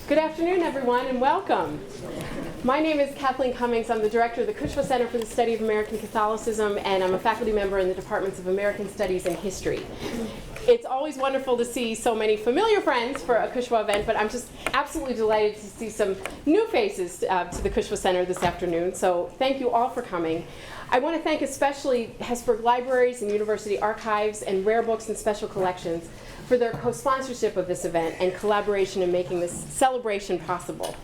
Good afternoon, everyone, and welcome. My name is Kathleen Cummings. I'm the director of the Cushwa Center for the Study of American Catholicism, and I'm a faculty member in the Departments of American Studies and History. It's always wonderful to see so many familiar friends for a Cushwa event, but I'm just absolutely delighted to see some new faces to the Cushwa Center this afternoon, so thank you all for coming. I want to thank especially Hesburgh Libraries and University Archives and Rare Books and Special Collections for their co-sponsorship of this event and collaboration in making this celebration possible.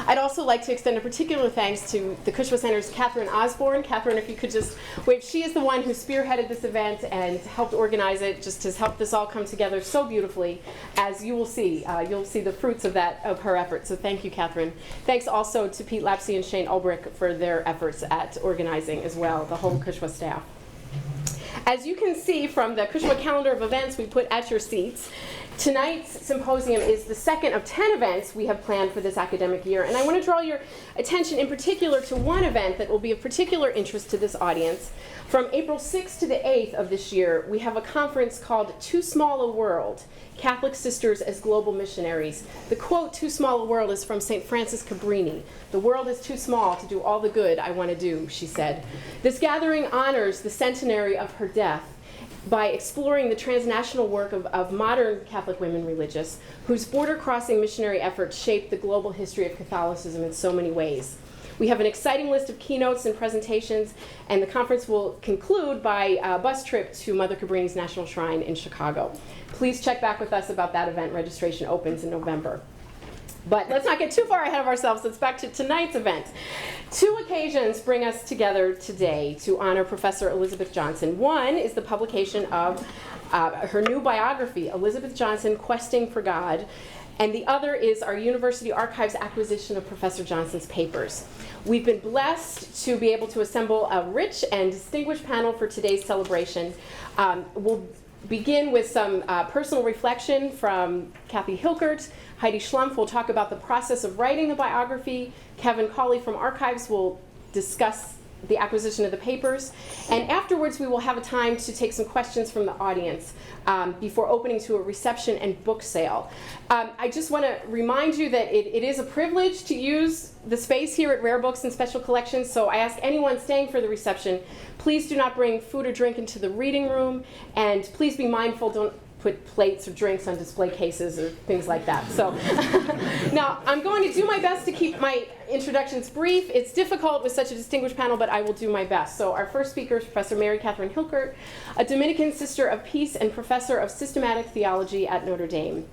I'd also like to extend a particular thanks to the Cushwa Center's Catherine Osborne. Catherine, if you could just wave. She is the one who spearheaded this event and helped organize it, just has helped this all come together so beautifully, as you will see. You'll see the fruits of her efforts, so thank you, Catherine. Thanks also to Pete Lapsey and Shane Ulbrich for their efforts at organizing as well, the whole Cushwa staff. As you can see from the Cushwa calendar of events we put at your seats, tonight's symposium is the second of 10 events we have planned for this academic year. And I want to draw your attention in particular to one event that will be of particular interest to this audience. From April 6th to the 8th of this year, we have a conference called Too Small a World, Catholic Sisters as Global Missionaries. The quote, "Too small a world," is from St. Frances Cabrini. "The world is too small to do all the good I want to do," she said. This gathering honors the centenary of her death by exploring the transnational work of modern Catholic women religious, whose border-crossing missionary efforts shaped the global history of Catholicism in so many ways. We have an exciting list of keynotes and presentations, and the conference will conclude by a bus trip to Mother Cabrini's National Shrine in Chicago. Please check back with us about that event. Registration opens in November. But let's not get too far ahead of ourselves. Let's back to tonight's event. Two occasions bring us together today to honor Professor Elizabeth Johnson. One is the publication of her new biography, Elizabeth Johnson, Questing for God, and the other is our University Archives acquisition of Professor Johnson's papers. We've been blessed to be able to assemble a rich and distinguished panel for today's celebration. We'll begin with some personal reflection from Kathy Hilkert. Heidi Schlumpf will talk about the process of writing the biography. Kevin Cawley from Archives will discuss the acquisition of the papers. And afterwards, we will have a time to take some questions from the audience before opening to a reception and book sale. I just want to remind you that it is a privilege to use the space here at Rare Books and Special Collections, so I ask anyone staying for the reception, please do not bring food or drink into the reading room, and please be mindful, don't put plates or drinks on display cases or things like that. So now I'm going to do my best to keep my introductions brief. It's difficult with such a distinguished panel, but I will do my best. So our first speaker is Professor Mary Catherine Hilkert, a Dominican Sister of Peace and Professor of Systematic Theology at Notre Dame.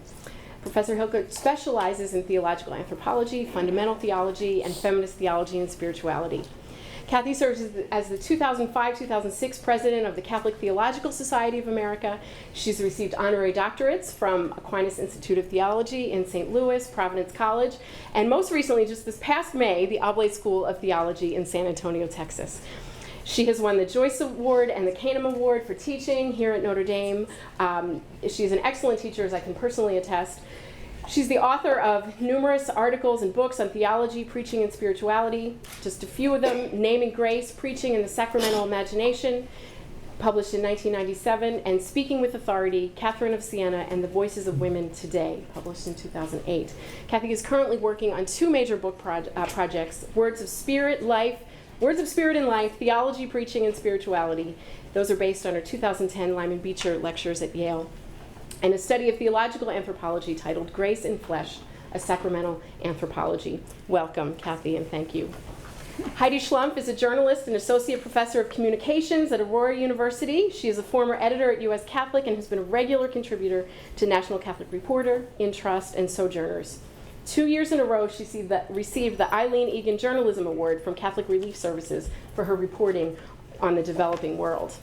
Professor Hilkert specializes in theological anthropology, fundamental theology, and feminist theology and spirituality. Kathy serves as the 2005-2006 president of the Catholic Theological Society of America. She's received honorary doctorates from Aquinas Institute of Theology in St. Louis, Providence College, and most recently, just this past May, the Oblate School of Theology in San Antonio, Texas. She has won the Joyce Award and the Canham Award for teaching here at Notre Dame. She's an excellent teacher, as I can personally attest. She's the author of numerous articles and books on theology, preaching, and spirituality. Just a few of them: Naming Grace, Preaching in the Sacramental Imagination, published in 1997, and Speaking with Authority, Catherine of Siena, and The Voices of Women Today, published in 2008. Kathy is currently working on two major book projects, Words of Spirit and Life, Theology, Preaching, and Spirituality. Those are based on her 2010 Lyman Beecher lectures at Yale, and a study of theological anthropology titled Grace in Flesh, a Sacramental Anthropology. Welcome, Kathy, and thank you. Heidi Schlumpf is a journalist and associate professor of communications at Aurora University. She is a former editor at U.S. Catholic and has been a regular contributor to National Catholic Reporter, In Trust, and Sojourners. 2 years in a row, she received the Eileen Egan Journalism Award from Catholic Relief Services for her reporting on the developing world.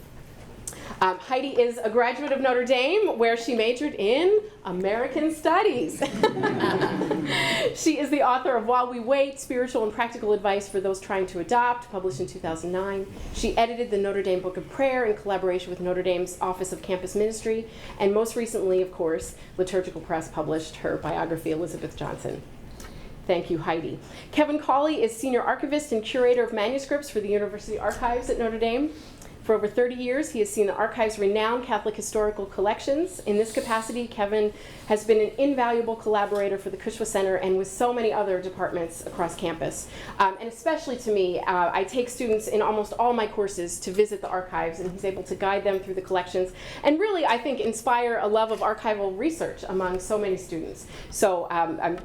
Heidi is a graduate of Notre Dame, where she majored in American Studies. She is the author of While We Wait, Spiritual and Practical Advice for Those Trying to Adopt, published in 2009. She edited the Notre Dame Book of Prayer in collaboration with Notre Dame's Office of Campus Ministry, and most recently, of course, Liturgical Press published her biography, Elizabeth Johnson. Thank you, Heidi. Kevin Cawley is Senior Archivist and Curator of Manuscripts for the University Archives at Notre Dame. For over 30 years, he has seen the archive's renowned Catholic historical collections. In this capacity, Kevin has been an invaluable collaborator for the Cushwa Center and with so many other departments across campus. And especially to me, I take students in almost all my courses to visit the archives, and he's able to guide them through the collections and really, I think, inspire a love of archival research among so many students. So I'm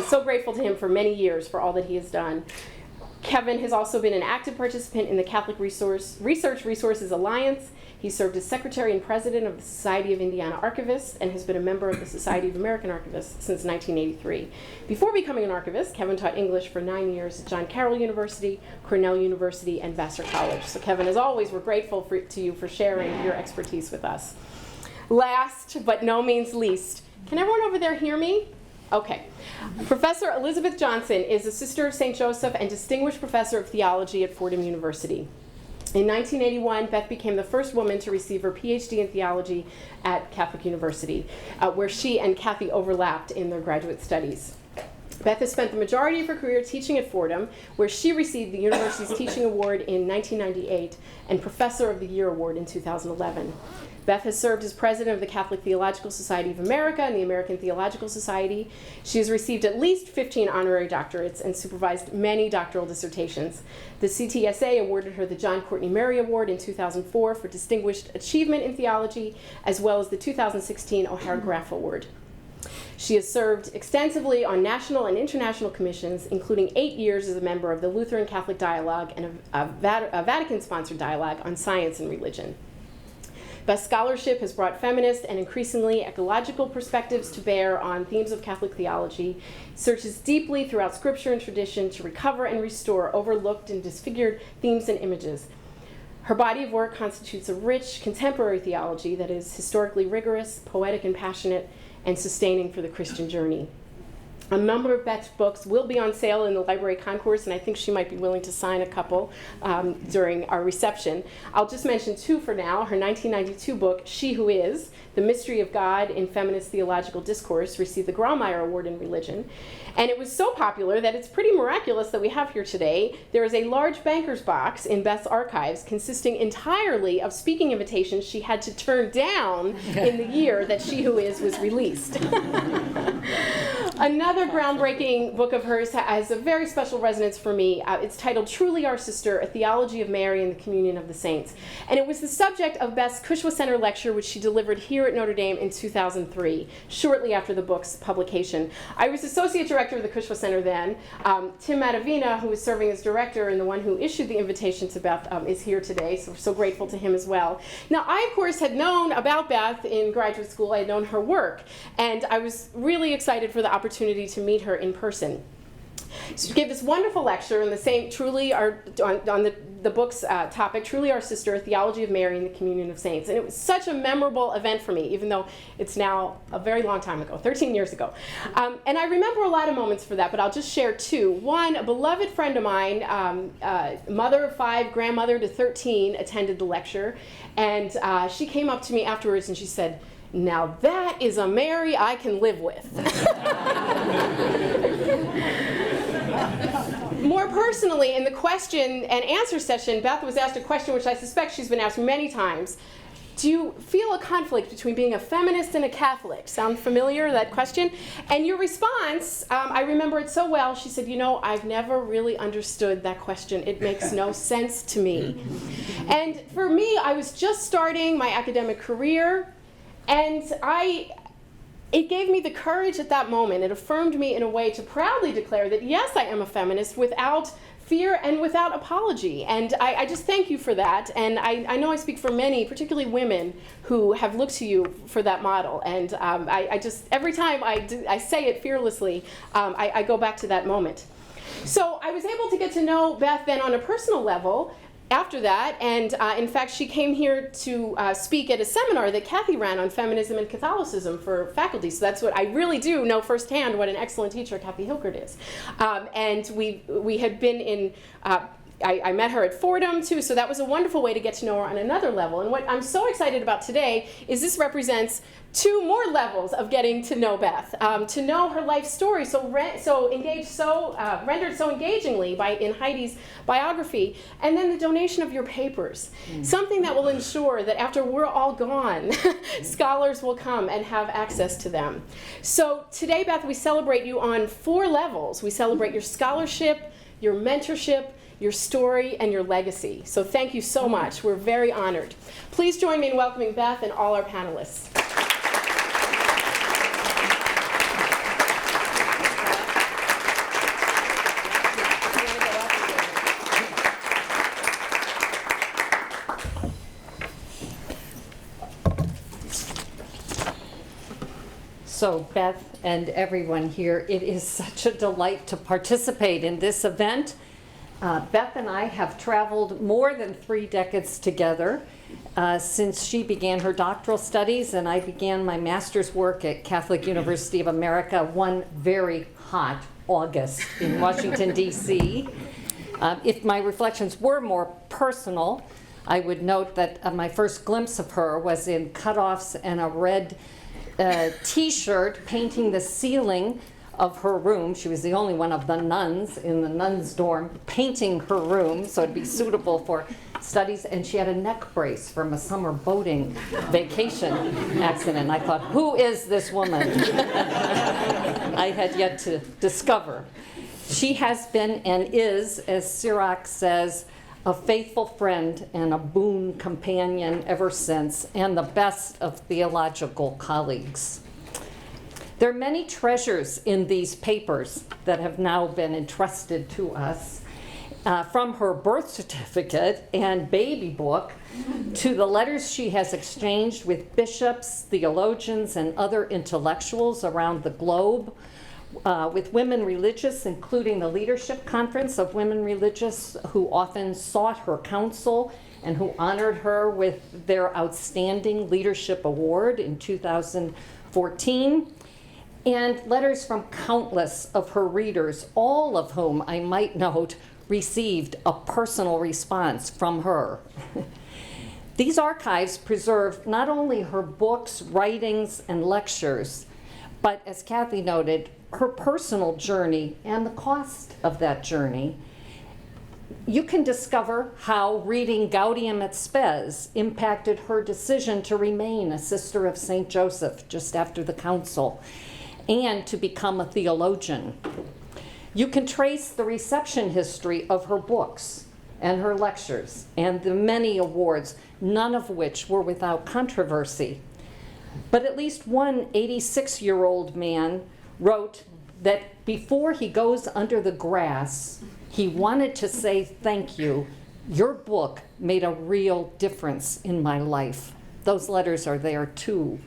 so grateful to him for many years for all that he has done. Kevin has also been an active participant in the Catholic Research Resources Alliance. He served as secretary and president of the Society of Indiana Archivists and has been a member of the Society of American Archivists since 1983. Before becoming an archivist, Kevin taught English for 9 years at John Carroll University, Cornell University, and Vassar College. So Kevin, as always, we're grateful to you for sharing your expertise with us. Last, but no means least, can everyone over there hear me? Okay. Professor Elizabeth Johnson is a sister of St. Joseph and distinguished professor of theology at Fordham University. In 1981, Beth became the first woman to receive her PhD in theology at Catholic University, where she and Kathy overlapped in their graduate studies. Beth has spent the majority of her career teaching at Fordham, where she received the university's Teaching Award in 1998 and Professor of the Year Award in 2011. Beth has served as president of the Catholic Theological Society of America and the American Theological Society. She has received at least 15 honorary doctorates and supervised many doctoral dissertations. The CTSA awarded her the John Courtney Murray Award in 2004 for Distinguished Achievement in Theology, as well as the 2016 O'Hara Graff Award. She has served extensively on national and international commissions, including 8 years as a member of the Lutheran Catholic Dialogue and a Vatican-sponsored dialogue on science and religion. Beth's scholarship has brought feminist and increasingly ecological perspectives to bear on themes of Catholic theology, searches deeply throughout scripture and tradition to recover and restore overlooked and disfigured themes and images. Her body of work constitutes a rich contemporary theology that is historically rigorous, poetic and passionate, and sustaining for the Christian journey. A number of Beth's books will be on sale in the library concourse, and I think she might be willing to sign a couple during our reception. I'll just mention two for now. Her 1992 book, She Who Is, The Mystery of God in Feminist Theological Discourse, received the Grawemeyer Award in Religion. And it was so popular that it's pretty miraculous that we have here today. There is a large banker's box in Beth's archives consisting entirely of speaking invitations she had to turn down in the year that She Who Is was released. Another groundbreaking book of hers has a very special resonance for me. It's titled Truly Our Sister, A Theology of Mary and the Communion of the Saints. And it was the subject of Beth's Cushwa Center lecture, which she delivered here at Notre Dame in 2003, shortly after the book's publication. I was associate director of the Cushwa Center then. Tim Matavina, who was serving as director and the one who issued the invitation to Beth, is here today, so we're so grateful to him as well. Now, I, of course, had known about Beth in graduate school. I had known her work, and I was really excited for the opportunity to meet her in person. She gave this wonderful lecture on the same, on the book's topic, Truly Our Sister, A Theology of Mary and the Communion of Saints. And it was such a memorable event for me, even though it's now a very long time ago, 13 years ago. And I remember a lot of moments for that, but I'll just share two. One, a beloved friend of mine, mother of 5, grandmother to 13, attended the lecture. And she came up to me afterwards and she said, "Now that is a Mary I can live with." More personally, in the question and answer session, Beth was asked a question which I suspect she's been asked many times. Do you feel a conflict between being a feminist and a Catholic? Sound familiar, that question? And your response, I remember it so well. She said, "You know, I've never really understood that question. It makes no sense to me." And for me, I was just starting my academic career, and it gave me the courage at that moment. It affirmed me in a way to proudly declare that, yes, I am a feminist without fear and without apology. And I just thank you for that. And I know I speak for many, particularly women, who have looked to you for that model. And I just, every time I say it fearlessly, I go back to that moment. So I was able to get to know Beth then on a personal level after that, and in fact, she came here to speak at a seminar that Kathy ran on feminism and Catholicism for faculty. So that's what I really do know firsthand what an excellent teacher Kathy Hilkert is. And we had been in I met her at Fordham too, so that was a wonderful way to get to know her on another level. And what I'm so excited about today is this represents 2 more levels of getting to know Beth, to know her life story rendered so engagingly in Heidi's biography, and then the donation of your papers, something that will ensure that after we're all gone, scholars will come and have access to them. So today, Beth, we celebrate you on 4 levels. We celebrate your scholarship, your mentorship, your story, and your legacy. So thank you so much. We're very honored. Please join me in welcoming Beth and all our panelists. So Beth and everyone here, it is such a delight to participate in this event. Beth and I have traveled more than 3 decades together since she began her doctoral studies and I began my master's work at Catholic University of America one very hot August in Washington, D.C. If my reflections were more personal, I would note that my first glimpse of her was in cutoffs and a red T-shirt painting the ceiling of her room. She was the only one of the nuns in the nuns' dorm painting her room so it'd be suitable for studies, and she had a neck brace from a summer boating vacation accident. I thought, who is this woman? I had yet to discover. She has been and is, as Sirach says, a faithful friend and a boon companion ever since, and the best of theological colleagues. There are many treasures in these papers that have now been entrusted to us, from her birth certificate and baby book to the letters she has exchanged with bishops, theologians, and other intellectuals around the globe, with women religious, including the Leadership Conference of Women Religious, who often sought her counsel and who honored her with their Outstanding Leadership Award in 2014, and letters from countless of her readers, all of whom, I might note, received a personal response from her. These archives preserve not only her books, writings, and lectures, but as Kathy noted, her personal journey and the cost of that journey. You can discover how reading Gaudium et Spes impacted her decision to remain a sister of St. Joseph just after the council and to become a theologian. You can trace the reception history of her books and her lectures and the many awards, none of which were without controversy. But at least one 86-year-old man wrote that before he goes under the grass, he wanted to say thank you. Your book made a real difference in my life. Those letters are there too.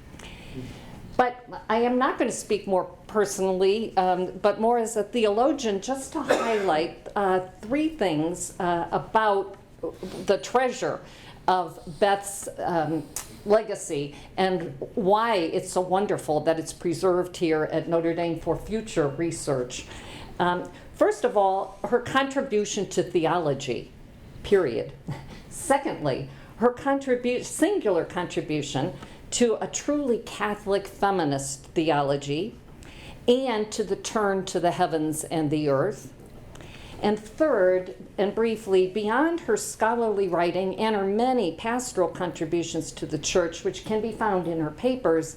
But I am not going to speak more personally, but more as a theologian, just to highlight 3 things about the treasure of Beth's legacy and why it's so wonderful that it's preserved here at Notre Dame for future research. First of all, her contribution to theology, period. Secondly, her singular contribution to a truly Catholic feminist theology and to the turn to the heavens and the earth. And third, and briefly, beyond her scholarly writing and her many pastoral contributions to the church, which can be found in her papers,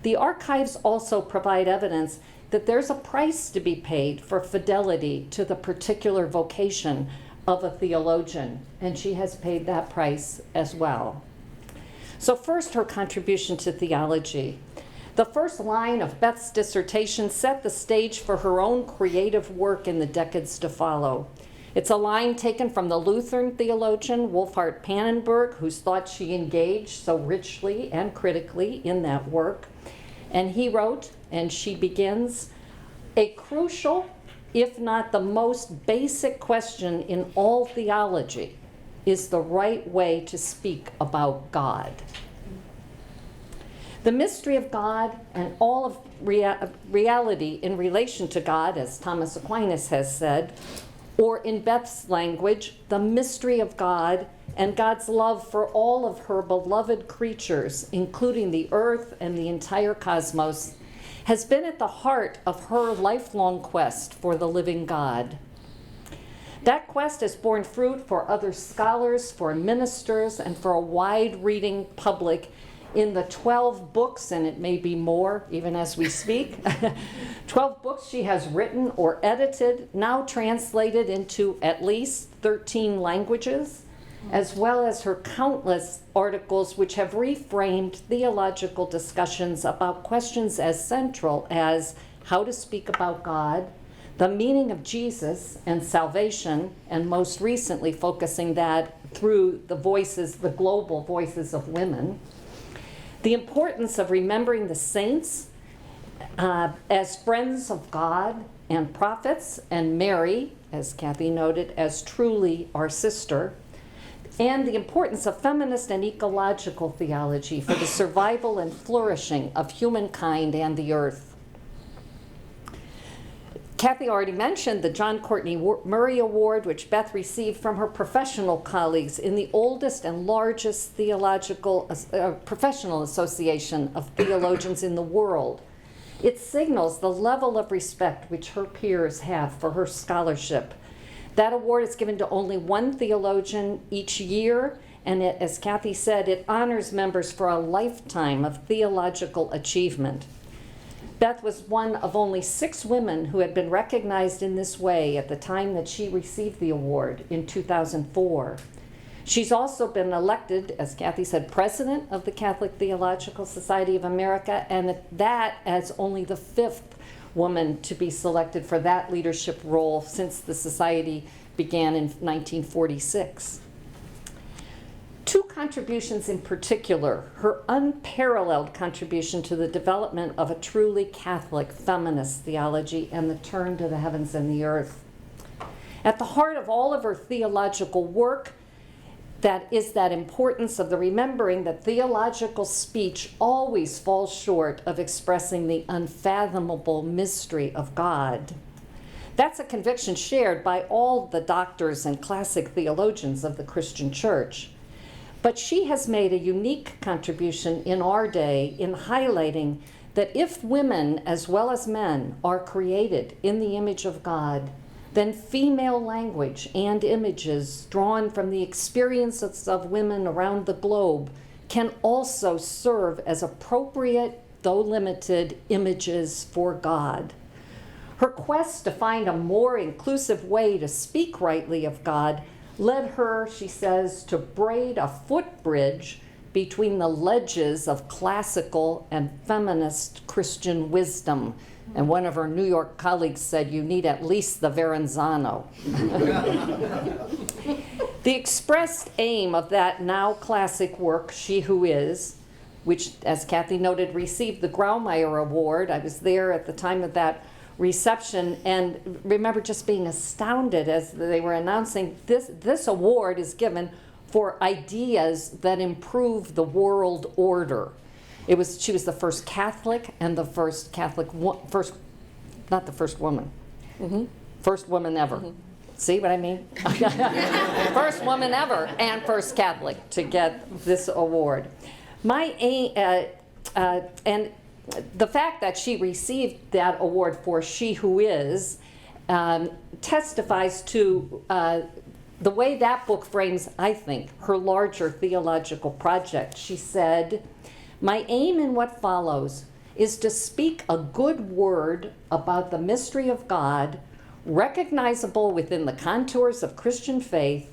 the archives also provide evidence that there's a price to be paid for fidelity to the particular vocation of a theologian, and she has paid that price as well. So first, her contribution to theology. The first line of Beth's dissertation set the stage for her own creative work in the decades to follow. It's a line taken from the Lutheran theologian Wolfhart Pannenberg, whose thought she engaged so richly and critically in that work. And he wrote, and she begins, "A crucial, if not the most basic question in all theology is the right way to speak about God." The mystery of God and all of reality in relation to God, as Thomas Aquinas has said, or in Beth's language, the mystery of God and God's love for all of her beloved creatures, including the earth and the entire cosmos, has been at the heart of her lifelong quest for the living God. That quest has borne fruit for other scholars, for ministers, and for a wide reading public in the 12 books, and it may be more even as we speak, 12 books she has written or edited, now translated into at least 13 languages, as well as her countless articles which have reframed theological discussions about questions as central as how to speak about God, the meaning of Jesus and salvation, and most recently focusing that through the voices, the global voices of women, the importance of remembering the saints as friends of God and prophets, and Mary, as Kathy noted, as truly our sister, and the importance of feminist and ecological theology for the survival and flourishing of humankind and the earth. Kathy already mentioned the John Courtney Murray Award, which Beth received from her professional colleagues in the oldest and largest theological professional association of theologians in the world. It signals the level of respect which her peers have for her scholarship. That award is given to only one theologian each year, and it, as Kathy said, it honors members for a lifetime of theological achievement. Beth was one of only 6 women who had been recognized in this way at the time that she received the award in 2004. She's also been elected, as Kathy said, president of the Catholic Theological Society of America, and that as only the 5th woman to be selected for that leadership role since the society began in 1946. 2 contributions in particular, her unparalleled contribution to the development of a truly Catholic feminist theology and the turn to the heavens and the earth. At the heart of all of her theological work, that is that importance of the remembering that theological speech always falls short of expressing the unfathomable mystery of God. That's a conviction shared by all the doctors and classic theologians of the Christian Church. But she has made a unique contribution in our day in highlighting that if women as well as men are created in the image of God, then female language and images drawn from the experiences of women around the globe can also serve as appropriate, though limited, images for God. Her quest to find a more inclusive way to speak rightly of God led her, she says, to braid a footbridge between the ledges of classical and feminist Christian wisdom. And one of her New York colleagues said, you need at least the Verrazano. The expressed aim of that now classic work, She Who Is, which, as Kathy noted, received the Grawemeyer Award. I was there at the time of that reception and remember just being astounded as they were announcing this award is given for ideas that improve the world order. She was the first Catholic and the first not the first woman, first woman ever. See what I mean? First woman ever and first Catholic to get this award. My aim, and the fact that she received that award for She Who Is testifies to the way that book frames, I think, her larger theological project. She said, my aim in what follows is to speak a good word about the mystery of God, recognizable within the contours of Christian faith,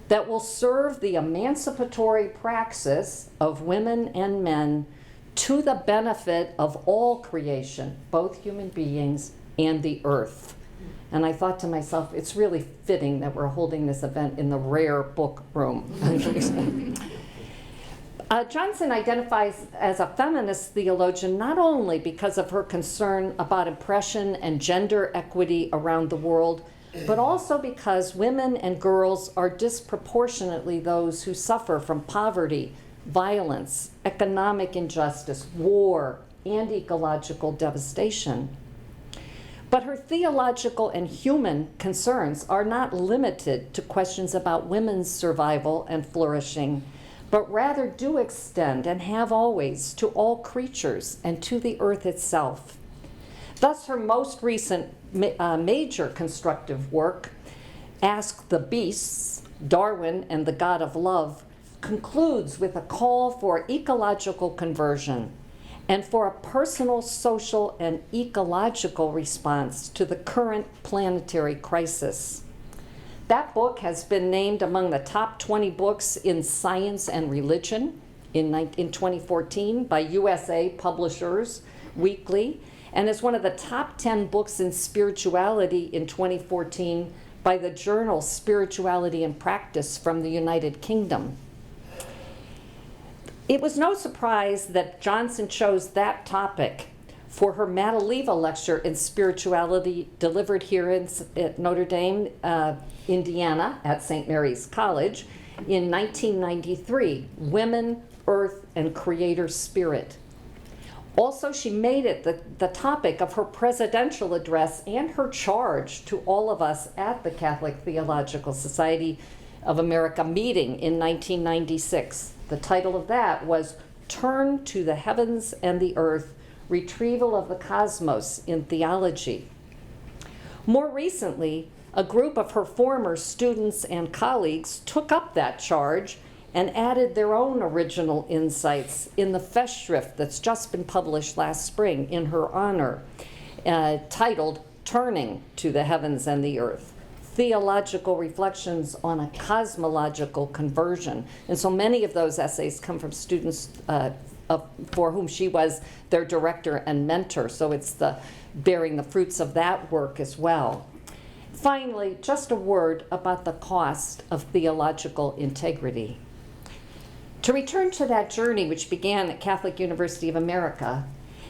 that will serve the emancipatory praxis of women and men to the benefit of all creation, both human beings and the earth. And I thought to myself, it's really fitting that we're holding this event in the rare book room. Johnson identifies as a feminist theologian not only because of her concern about oppression and gender equity around the world, but also because women and girls are disproportionately those who suffer from poverty, violence, economic injustice, war, and ecological devastation. But her theological and human concerns are not limited to questions about women's survival and flourishing, but rather do extend and have always to all creatures and to the earth itself. Thus, her most recent major constructive work, Ask the Beasts, Darwin and the God of Love, concludes with a call for ecological conversion and for a personal, social, and ecological response to the current planetary crisis. That book has been named among the top 20 books in science and religion in 2014 by USA Publishers Weekly, and is one of the top 10 books in spirituality in 2014 by the journal Spirituality and Practice from the United Kingdom. It was no surprise that Johnson chose that topic for her Madaleva lecture in spirituality delivered here at Notre Dame, Indiana, at St. Mary's College in 1993, Women, Earth, and Creator Spirit. Also, she made it the topic of her presidential address and her charge to all of us at the Catholic Theological Society of America meeting in 1996. The title of that was Turn to the Heavens and the Earth, Retrieval of the Cosmos in Theology. More recently, a group of her former students and colleagues took up that charge and added their own original insights in the Festschrift that's just been published last spring in her honor, titled Turning to the Heavens and the Earth, Theological Reflections on a Cosmological Conversion. And so many of those essays come from students for whom she was their director and mentor, so it's bearing the fruits of that work as well. Finally, just a word about the cost of theological integrity. To return to that journey which began at Catholic University of America,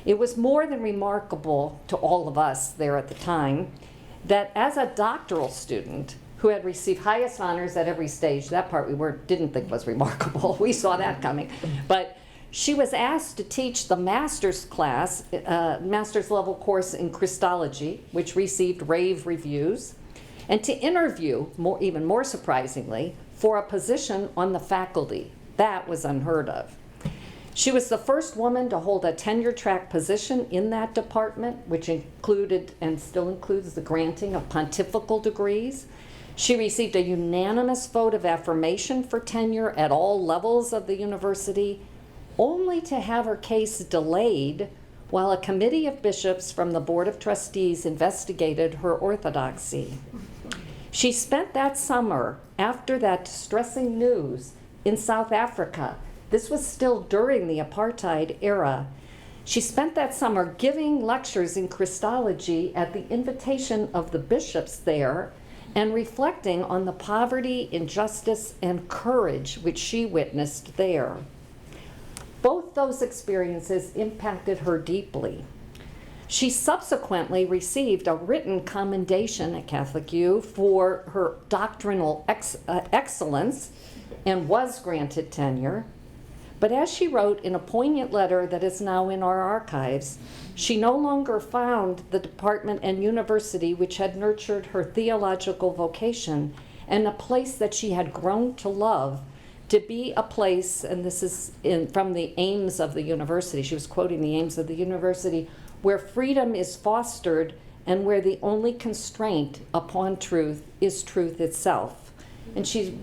it was more than remarkable to all of us there at the time that as a doctoral student who had received highest honors at every stage, that part we didn't think was remarkable, we saw that coming, but she was asked to teach the master's class, master's level course in Christology, which received rave reviews, and to interview, even more surprisingly, for a position on the faculty. That was unheard of. She was the first woman to hold a tenure-track position in that department, which included and still includes the granting of pontifical degrees. She received a unanimous vote of affirmation for tenure at all levels of the university, only to have her case delayed while a committee of bishops from the Board of Trustees investigated her orthodoxy. She spent that summer, after that distressing news, in South Africa. This was still during the apartheid era. She spent that summer giving lectures in Christology at the invitation of the bishops there and reflecting on the poverty, injustice, and courage which she witnessed there. Both those experiences impacted her deeply. She subsequently received a written commendation at Catholic U for her doctrinal excellence and was granted tenure. But as she wrote in a poignant letter that is now in our archives, she no longer found the department and university which had nurtured her theological vocation and a place that she had grown to love to be a place, and this is from the aims of the university, she was quoting the aims of the university, where freedom is fostered and where the only constraint upon truth is truth itself. And she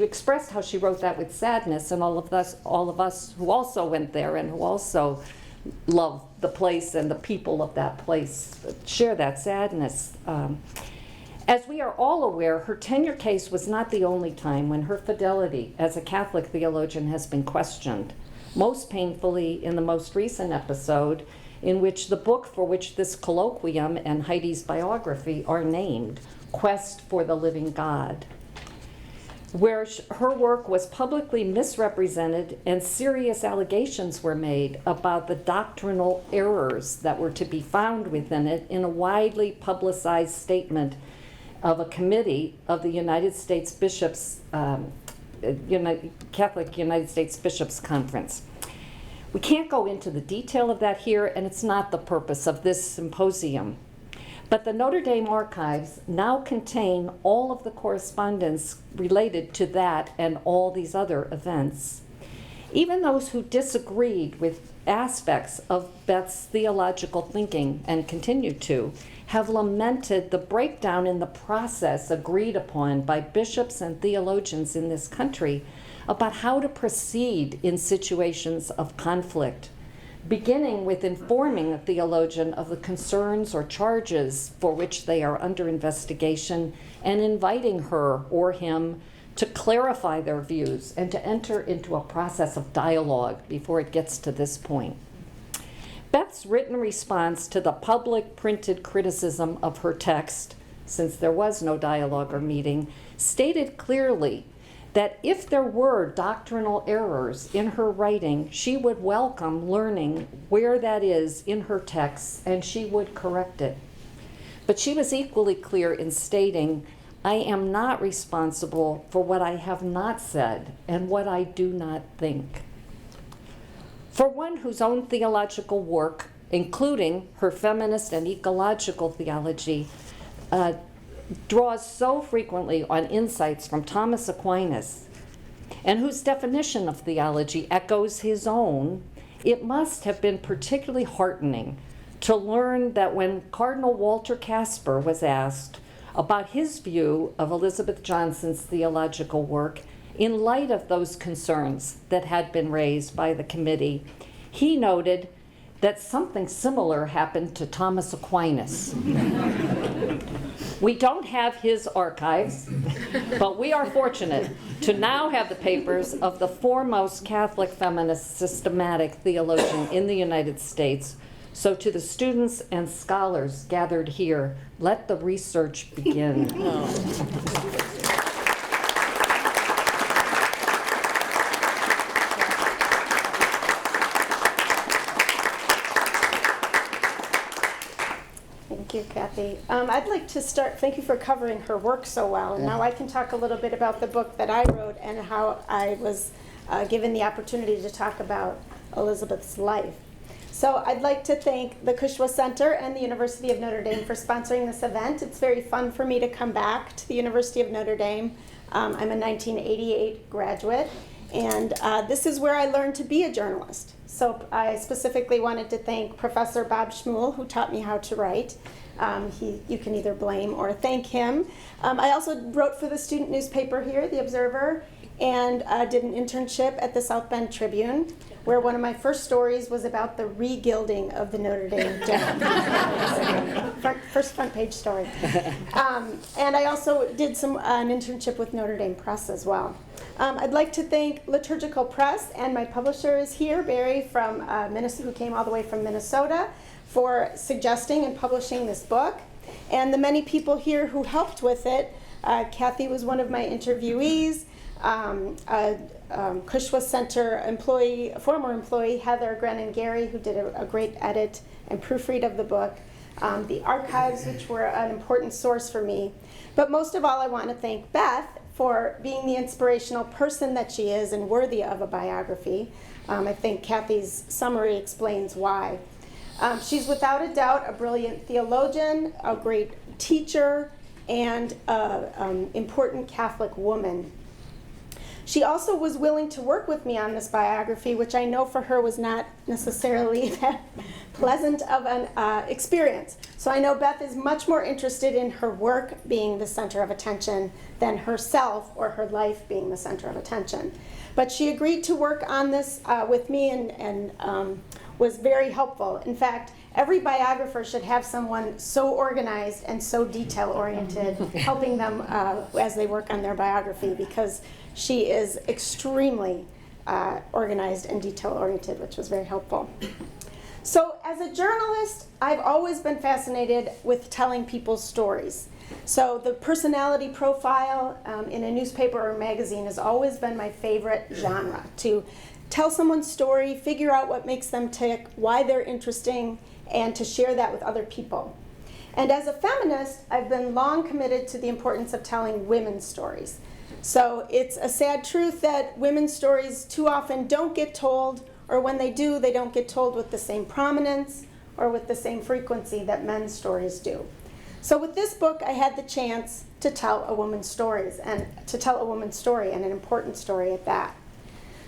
expressed how she wrote that with sadness, and all of us who also went there and who also love the place and the people of that place share that sadness. As we are all aware, her tenure case was not the only time when her fidelity as a Catholic theologian has been questioned, most painfully in the most recent episode in which the book for which this colloquium and Heidi's biography are named, Quest for the Living God, where her work was publicly misrepresented and serious allegations were made about the doctrinal errors that were to be found within it in a widely publicized statement of a committee of the United States Bishops, Catholic United States Bishops Conference. We can't go into the detail of that here, and it's not the purpose of this symposium. But the Notre Dame archives now contain all of the correspondence related to that and all these other events. Even those who disagreed with aspects of Beth's theological thinking and continue to have lamented the breakdown in the process agreed upon by bishops and theologians in this country about how to proceed in situations of conflict, beginning with informing a theologian of the concerns or charges for which they are under investigation and inviting her or him to clarify their views and to enter into a process of dialogue before it gets to this point. Beth's written response to the public printed criticism of her text, since there was no dialogue or meeting, stated clearly that if there were doctrinal errors in her writing, she would welcome learning where that is in her texts and she would correct it. But she was equally clear in stating, I am not responsible for what I have not said and what I do not think. For one whose own theological work, including her feminist and ecological theology, draws so frequently on insights from Thomas Aquinas, and whose definition of theology echoes his own, it must have been particularly heartening to learn that when Cardinal Walter Casper was asked about his view of Elizabeth Johnson's theological work, in light of those concerns that had been raised by the committee, he noted that something similar happened to Thomas Aquinas. We don't have his archives, but we are fortunate to now have the papers of the foremost Catholic feminist systematic theologian in the United States. So to the students and scholars gathered here, let the research begin. Thank you, Kathy. I'd like to start, thank you for covering her work so well. And now I can talk a little bit about the book that I wrote and how I was given the opportunity to talk about Elizabeth's life. So I'd like to thank the Cushwa Center and the University of Notre Dame for sponsoring this event. It's very fun for me to come back to the University of Notre Dame. I'm a 1988 graduate, and this is where I learned to be a journalist. So I specifically wanted to thank Professor Bob Schmuel, who taught me how to write. You can either blame or thank him. I also wrote for the student newspaper here, The Observer, and did an internship at the South Bend Tribune, where one of my first stories was about the re-gilding of the Notre Dame dome. First front page story. And I also did an internship with Notre Dame Press as well. I'd like to thank Liturgical Press, and my publisher is here, Barry, from Minnesota, who came all the way from Minnesota, for suggesting and publishing this book. And the many people here who helped with it. Kathy was one of my interviewees. Cushwa Center employee, former employee Heather Grennan-Gary, who did a great edit and proofread of the book. The archives, which were an important source for me. But most of all, I want to thank Beth for being the inspirational person that she is and worthy of a biography. I think Kathy's summary explains why. She's without a doubt a brilliant theologian, a great teacher, and an important Catholic woman. She also was willing to work with me on this biography, which I know for her was not necessarily that pleasant of an experience. So I know Beth is much more interested in her work being the center of attention than herself or her life being the center of attention. But she agreed to work on this with me and was very helpful. In fact, every biographer should have someone so organized and so detail-oriented helping them as they work on their biography, because she is extremely organized and detail-oriented, which was very helpful. So as a journalist, I've always been fascinated with telling people's stories. So the personality profile in a newspaper or magazine has always been my favorite genre, to tell someone's story, figure out what makes them tick, why they're interesting, and to share that with other people. And as a feminist, I've been long committed to the importance of telling women's stories. So it's a sad truth that women's stories too often don't get told, or when they do, they don't get told with the same prominence or with the same frequency that men's stories do. So with this book, I had the chance to tell a woman's stories, and to tell a woman's story, and an important story at that.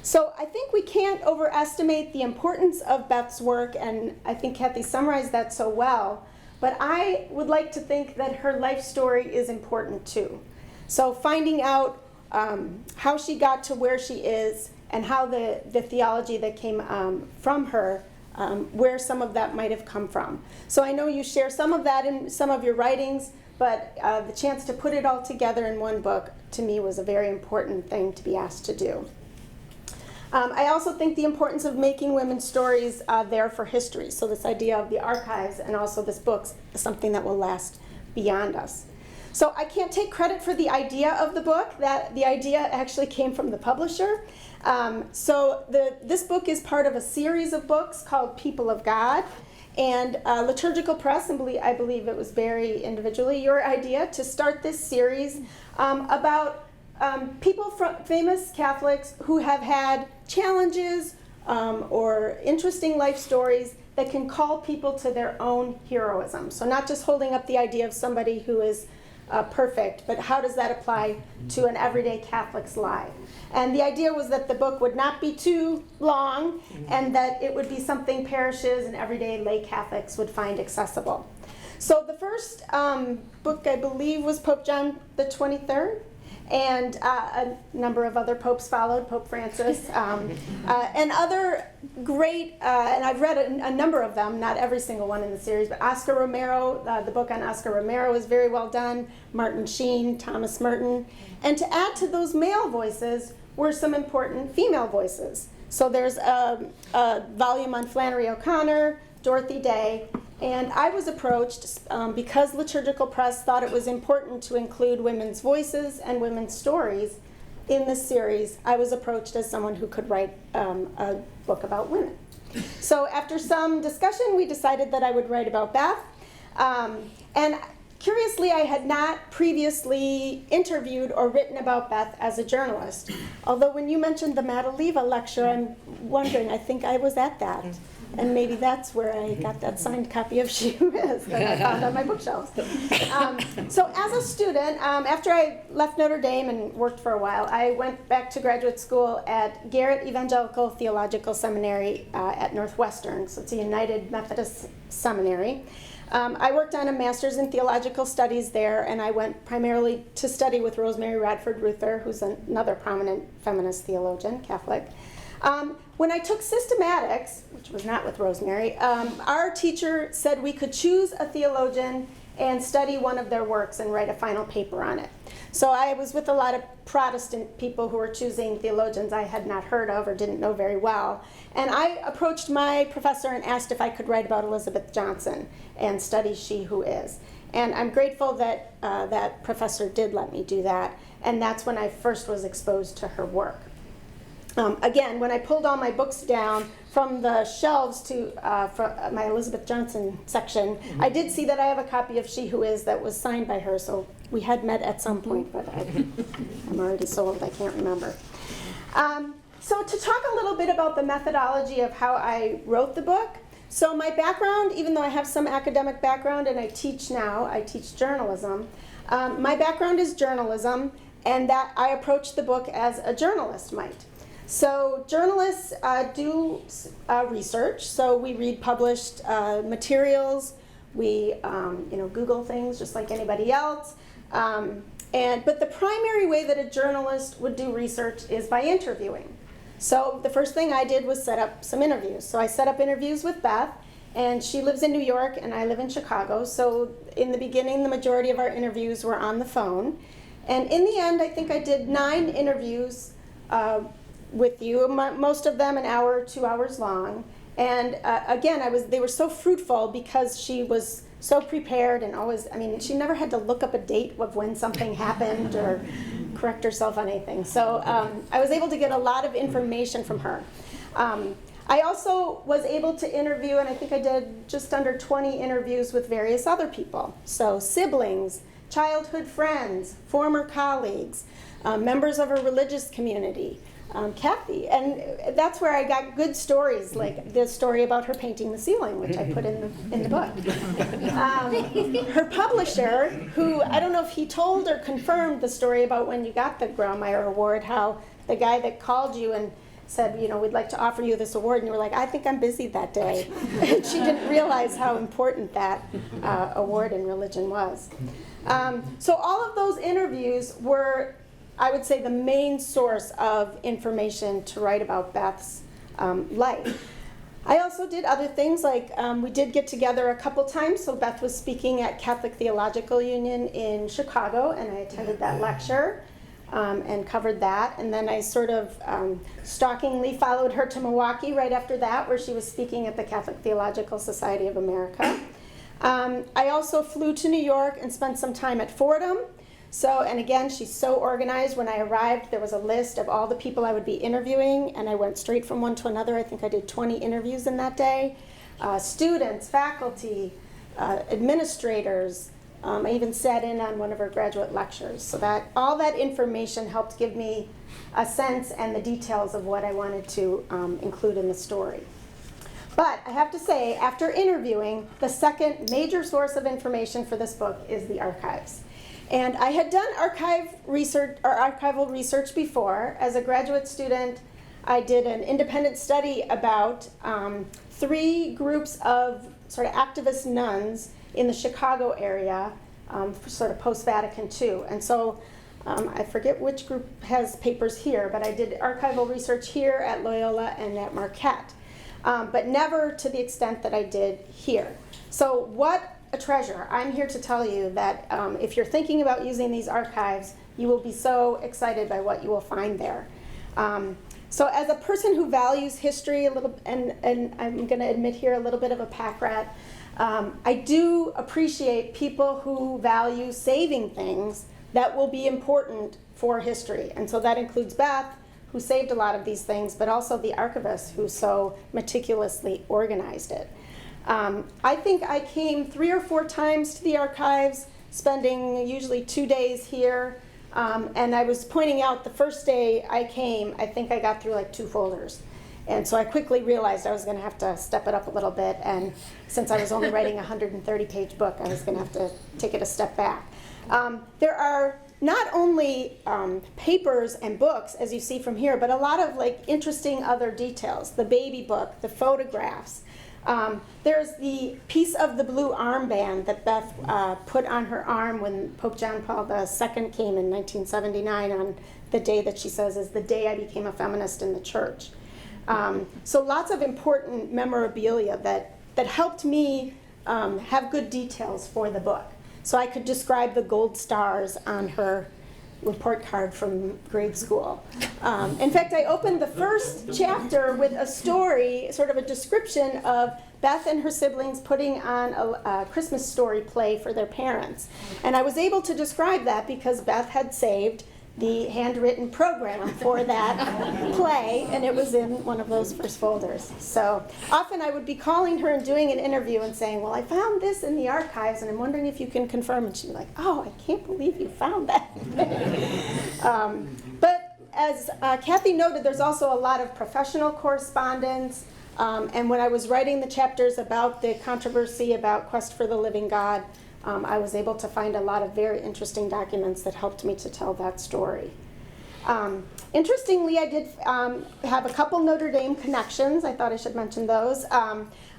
So I think we can't overestimate the importance of Beth's work, and I think Kathy summarized that so well, but I would like to think that her life story is important too. So finding out how she got to where she is, and how the theology that came from her, where some of that might have come from. So I know you share some of that in some of your writings, but the chance to put it all together in one book, to me, was a very important thing to be asked to do. I also think the importance of making women's stories there for history. So this idea of the archives and also this book is something that will last beyond us. So I can't take credit for the idea of the book. That the idea actually came from the publisher. This book is part of a series of books called People of God. And Liturgical Press, and I believe it was very individually your idea to start this series about famous Catholics who have had challenges or interesting life stories that can call people to their own heroism. So not just holding up the idea of somebody who is perfect, but how does that apply to an everyday Catholic's life? And the idea was that the book would not be too long, and that it would be something parishes and everyday lay Catholics would find accessible. So the first book, I believe, was Pope John the 23rd, and a number of other popes followed, Pope Francis, and other great, and I've read a number of them, not every single one in the series, but Oscar Romero, the book on Oscar Romero is very well done, Martin Sheen, Thomas Merton, and to add to those male voices were some important female voices. So there's a volume on Flannery O'Connor, Dorothy Day, and I was approached because Liturgical Press thought it was important to include women's voices and women's stories in this series. I was approached as someone who could write a book about women. So after some discussion, we decided that I would write about Beth. And curiously, I had not previously interviewed or written about Beth as a journalist. Although when you mentioned the Madaleva lecture, I'm wondering, I think I was at that. And maybe that's where I got that signed copy of She Who Is that I found on my bookshelves. So as a student, after I left Notre Dame and worked for a while, I went back to graduate school at Garrett Evangelical Theological Seminary at Northwestern. So it's a United Methodist seminary. I worked on a master's in theological studies there, and I went primarily to study with Rosemary Radford Ruther, who's another prominent feminist theologian, Catholic. When I took systematics, which was not with Rosemary, our teacher said we could choose a theologian and study one of their works and write a final paper on it. So I was with a lot of Protestant people who were choosing theologians I had not heard of or didn't know very well. And I approached my professor and asked if I could write about Elizabeth Johnson and study She Who Is. And I'm grateful that that professor did let me do that. And that's when I first was exposed to her work. Again, when I pulled all my books down from the shelves to from my Elizabeth Johnson section, I did see that I have a copy of She Who Is that was signed by her, so we had met at some point, but I'm already so old I can't remember. So to talk a little bit about the methodology of how I wrote the book, so my background, even though I have some academic background and I teach now, I teach journalism, my background is journalism, and that I approach the book as a journalist might. So journalists do research. So we read published materials. We Google things just like anybody else. But the primary way that a journalist would do research is by interviewing. So the first thing I did was set up some interviews. So I set up interviews with Beth, and she lives in New York and I live in Chicago. So in the beginning, the majority of our interviews were on the phone. And in the end, I think I did 9 interviews with you, most of them an hour, 2 hours long. And again, they were so fruitful because she was so prepared and always, she never had to look up a date of when something happened or correct herself on anything. So I was able to get a lot of information from her. I also was able to interview, and I think I did just under 20 interviews with various other people. So siblings, childhood friends, former colleagues, members of a religious community, Kathy. And that's where I got good stories, like the story about her painting the ceiling, which I put in the book. Her publisher, who, I don't know if he told or confirmed the story about when you got the Grawemeyer Award, how the guy that called you and said, you know, we'd like to offer you this award, and you were like, I think I'm busy that day. And she didn't realize how important that award in religion was. So all of those interviews were, I would say, the main source of information to write about Beth's life. I also did other things, like we did get together a couple times. So Beth was speaking at Catholic Theological Union in Chicago, and I attended that lecture and covered that. And then I sort of stalkingly followed her to Milwaukee right after that, where she was speaking at the Catholic Theological Society of America. I also flew to New York and spent some time at Fordham. So, and again, she's so organized. When I arrived, there was a list of all the people I would be interviewing, and I went straight from one to another. I think I did 20 interviews in that day. Students, faculty, administrators. I even sat in on one of her graduate lectures. So that all that information helped give me a sense and the details of what I wanted to include in the story. But I have to say, after interviewing, the second major source of information for this book is the archives. And I had done archival research before. As a graduate student, I did an independent study about 3 groups of sort of activist nuns in the Chicago area, sort of post-Vatican II. And so I forget which group has papers here, but I did archival research here at Loyola and at Marquette, but never to the extent that I did here. So what a treasure. I'm here to tell you that if you're thinking about using these archives, you will be so excited by what you will find there. So as a person who values history a little, and I'm going to admit here a little bit of a pack rat, I do appreciate people who value saving things that will be important for history. And so that includes Beth, who saved a lot of these things, but also the archivist, who so meticulously organized it. I think I came 3 or 4 times to the archives, spending usually 2 days here. And I was pointing out the first day I came, I think I got through like 2 folders. And so I quickly realized I was going to have to step it up a little bit. And since I was only writing a 130-page book, I was going to have to take it a step back. There are not only papers and books, as you see from here, but a lot of like interesting other details. The baby book, the photographs. There's the piece of the blue armband that Beth put on her arm when Pope John Paul II came in 1979, on the day that she says is the day I became a feminist in the church. So lots of important memorabilia that helped me have good details for the book. So I could describe the gold stars on her report card from grade school. In fact, I opened the first chapter with a story, sort of a description of Beth and her siblings putting on a Christmas story play for their parents. And I was able to describe that because Beth had saved the handwritten program for that play, and it was in one of those first folders. So often I would be calling her and doing an interview and saying, well, I found this in the archives, and I'm wondering if you can confirm. And she'd be like, oh, I can't believe you found that. But as Kathy noted, there's also a lot of professional correspondence. And when I was writing the chapters about the controversy about Quest for the Living God, I was able to find a lot of very interesting documents that helped me to tell that story. Interestingly, I did have a couple Notre Dame connections. I thought I should mention those.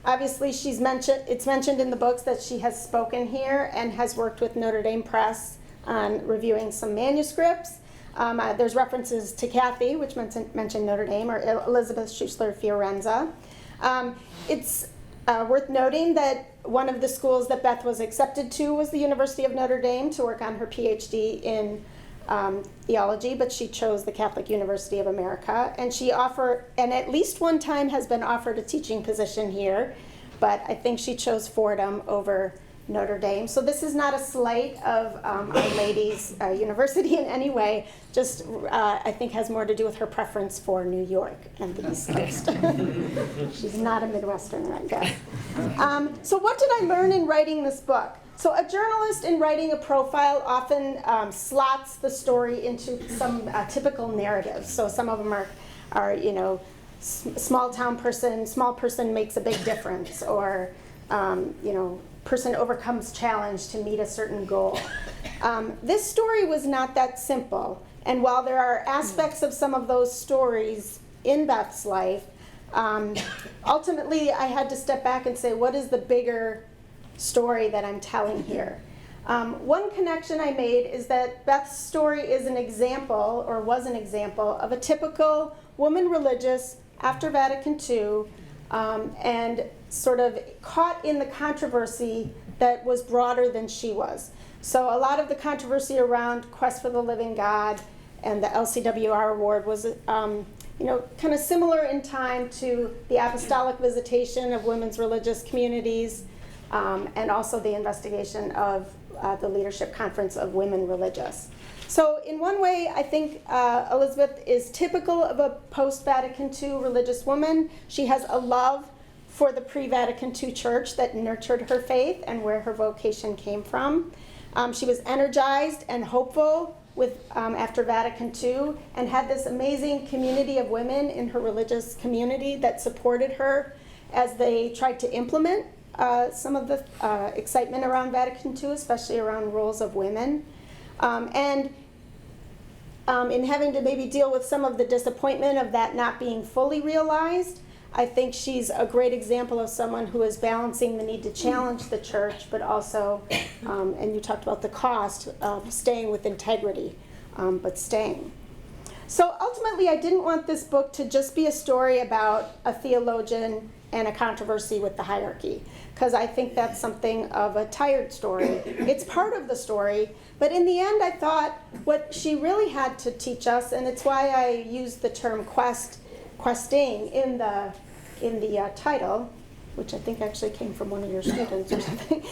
Obviously, it's mentioned in the books that she has spoken here and has worked with Notre Dame Press on reviewing some manuscripts. There's references to Kathy, which mentioned Notre Dame, or Elizabeth Schussler Fiorenza. It's worth noting that one of the schools that Beth was accepted to was the University of Notre Dame to work on her PhD in theology, but she chose the Catholic University of America. And she at least one time has been offered a teaching position here, but I think she chose Fordham over Notre Dame. So this is not a slight of Our Lady's University in any way, just I think has more to do with her preference for New York and the East Coast. She's not a Midwesterner, I guess. So what did I learn in writing this book? So a journalist in writing a profile often slots the story into some typical narratives. So some of them are you know, small person makes a big difference, or you know, person overcomes challenge to meet a certain goal. This story was not that simple, and while there are aspects of some of those stories in Beth's life, ultimately I had to step back and say, what is the bigger story that I'm telling here? One connection I made is that Beth's story is an example, or was an example, of a typical woman religious after Vatican II, and sort of caught in the controversy that was broader than she was. So a lot of the controversy around Quest for the Living God and the LCWR award was you know, kind of similar in time to the apostolic visitation of women's religious communities, and also the investigation of the Leadership Conference of Women Religious. So in one way, I think Elizabeth is typical of a post-Vatican II religious woman. She has a love for the pre-Vatican II church that nurtured her faith and where her vocation came from. She was energized and hopeful after Vatican II, and had this amazing community of women in her religious community that supported her as they tried to implement some of the excitement around Vatican II, especially around roles of women. And in having to maybe deal with some of the disappointment of that not being fully realized, I think she's a great example of someone who is balancing the need to challenge the church, but also, and you talked about the cost of staying with integrity, but staying. So ultimately, I didn't want this book to just be a story about a theologian and a controversy with the hierarchy, because I think that's something of a tired story. It's part of the story, but in the end, I thought what she really had to teach us, and it's why I used the term questing in the title, which I think actually came from one of your students or something,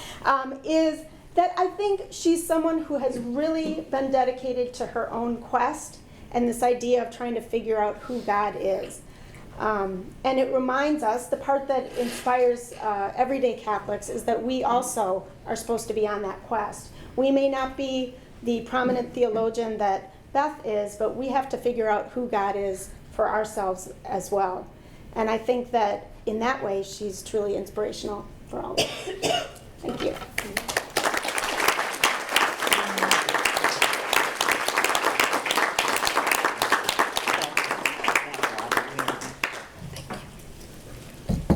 is that I think she's someone who has really been dedicated to her own quest and this idea of trying to figure out who God is. And it reminds us, the part that inspires everyday Catholics is that we also are supposed to be on that quest. We may not be the prominent theologian that Beth is, but we have to figure out who God is for ourselves as well. And I think that in that way, she's truly inspirational for all of us. Thank you.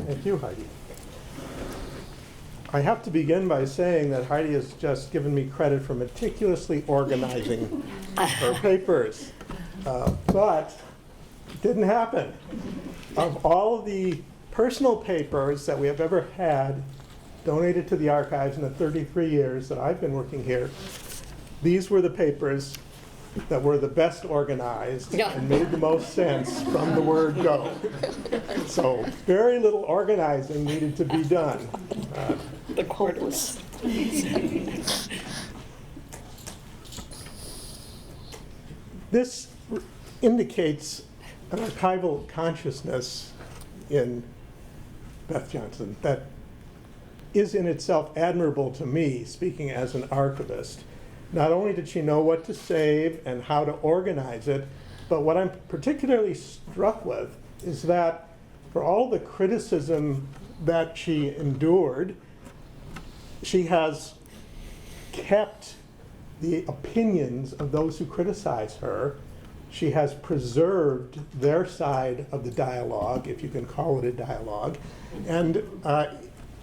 Thank you, Heidi. I have to begin by saying that Heidi has just given me credit for meticulously organizing her papers. But it didn't happen. Of all of the personal papers that we have ever had donated to the archives in the 33 years that I've been working here, these were the papers that were the best organized and made the most sense from the word go. So very little organizing needed to be done. The quotas. This indicates an archival consciousness in Beth Johnson that is in itself admirable to me, speaking as an archivist. Not only did she know what to save and how to organize it, but what I'm particularly struck with is that for all the criticism that she endured, she has kept the opinions of those who criticize her. She has preserved their side of the dialogue, if you can call it a dialogue. And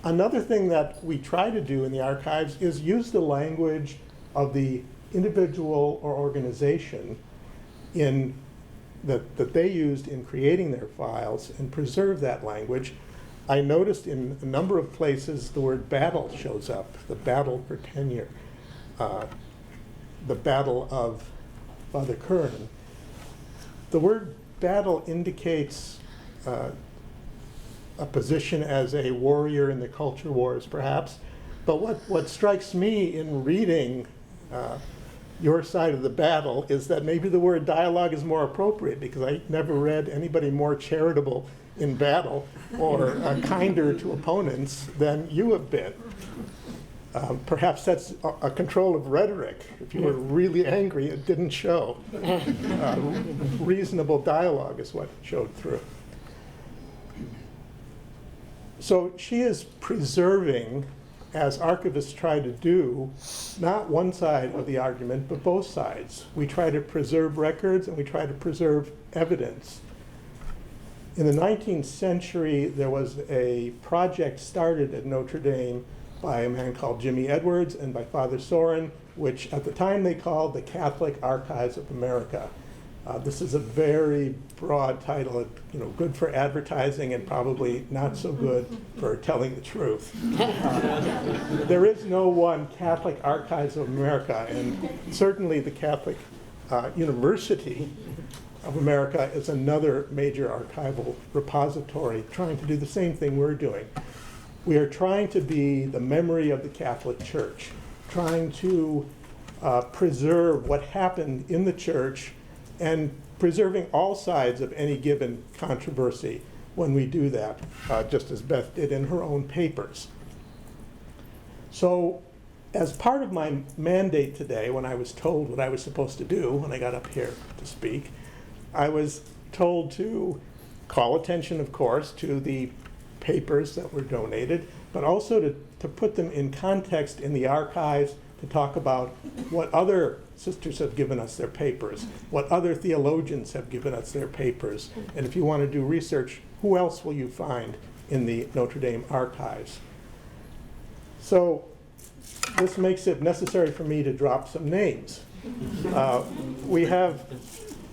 another thing that we try to do in the archives is use the language of the individual or organization that they used in creating their files and preserve that language. I noticed in a number of places the word battle shows up, the battle for tenure, the battle of Father Curran. The word battle indicates a position as a warrior in the culture wars, perhaps. But what strikes me in reading your side of the battle is that maybe the word dialogue is more appropriate, because I never read anybody more charitable in battle or kinder to opponents than you have been. Perhaps that's a control of rhetoric. If you were really angry, it didn't show. Reasonable dialogue is what showed through. So she is preserving, as archivists try to do, not one side of the argument, but both sides. We try to preserve records and we try to preserve evidence. In the 19th century, there was a project started at Notre Dame by a man called Jimmy Edwards and by Father Sorin, which at the time they called the Catholic Archives of America. This is a very broad title, good for advertising and probably not so good for telling the truth. There is no one Catholic Archives of America, and certainly the Catholic University of America is another major archival repository trying to do the same thing we're doing. We are trying to be the memory of the Catholic Church, trying to preserve what happened in the church and preserving all sides of any given controversy when we do that, just as Beth did in her own papers. So as part of my mandate today, when I was told what I was supposed to do when I got up here to speak, I was told to call attention, of course, to the papers that were donated, but also to put them in context in the archives, to talk about what other sisters have given us their papers, what other theologians have given us their papers, and if you want to do research, who else will you find in the Notre Dame archives? So this makes it necessary for me to drop some names. We have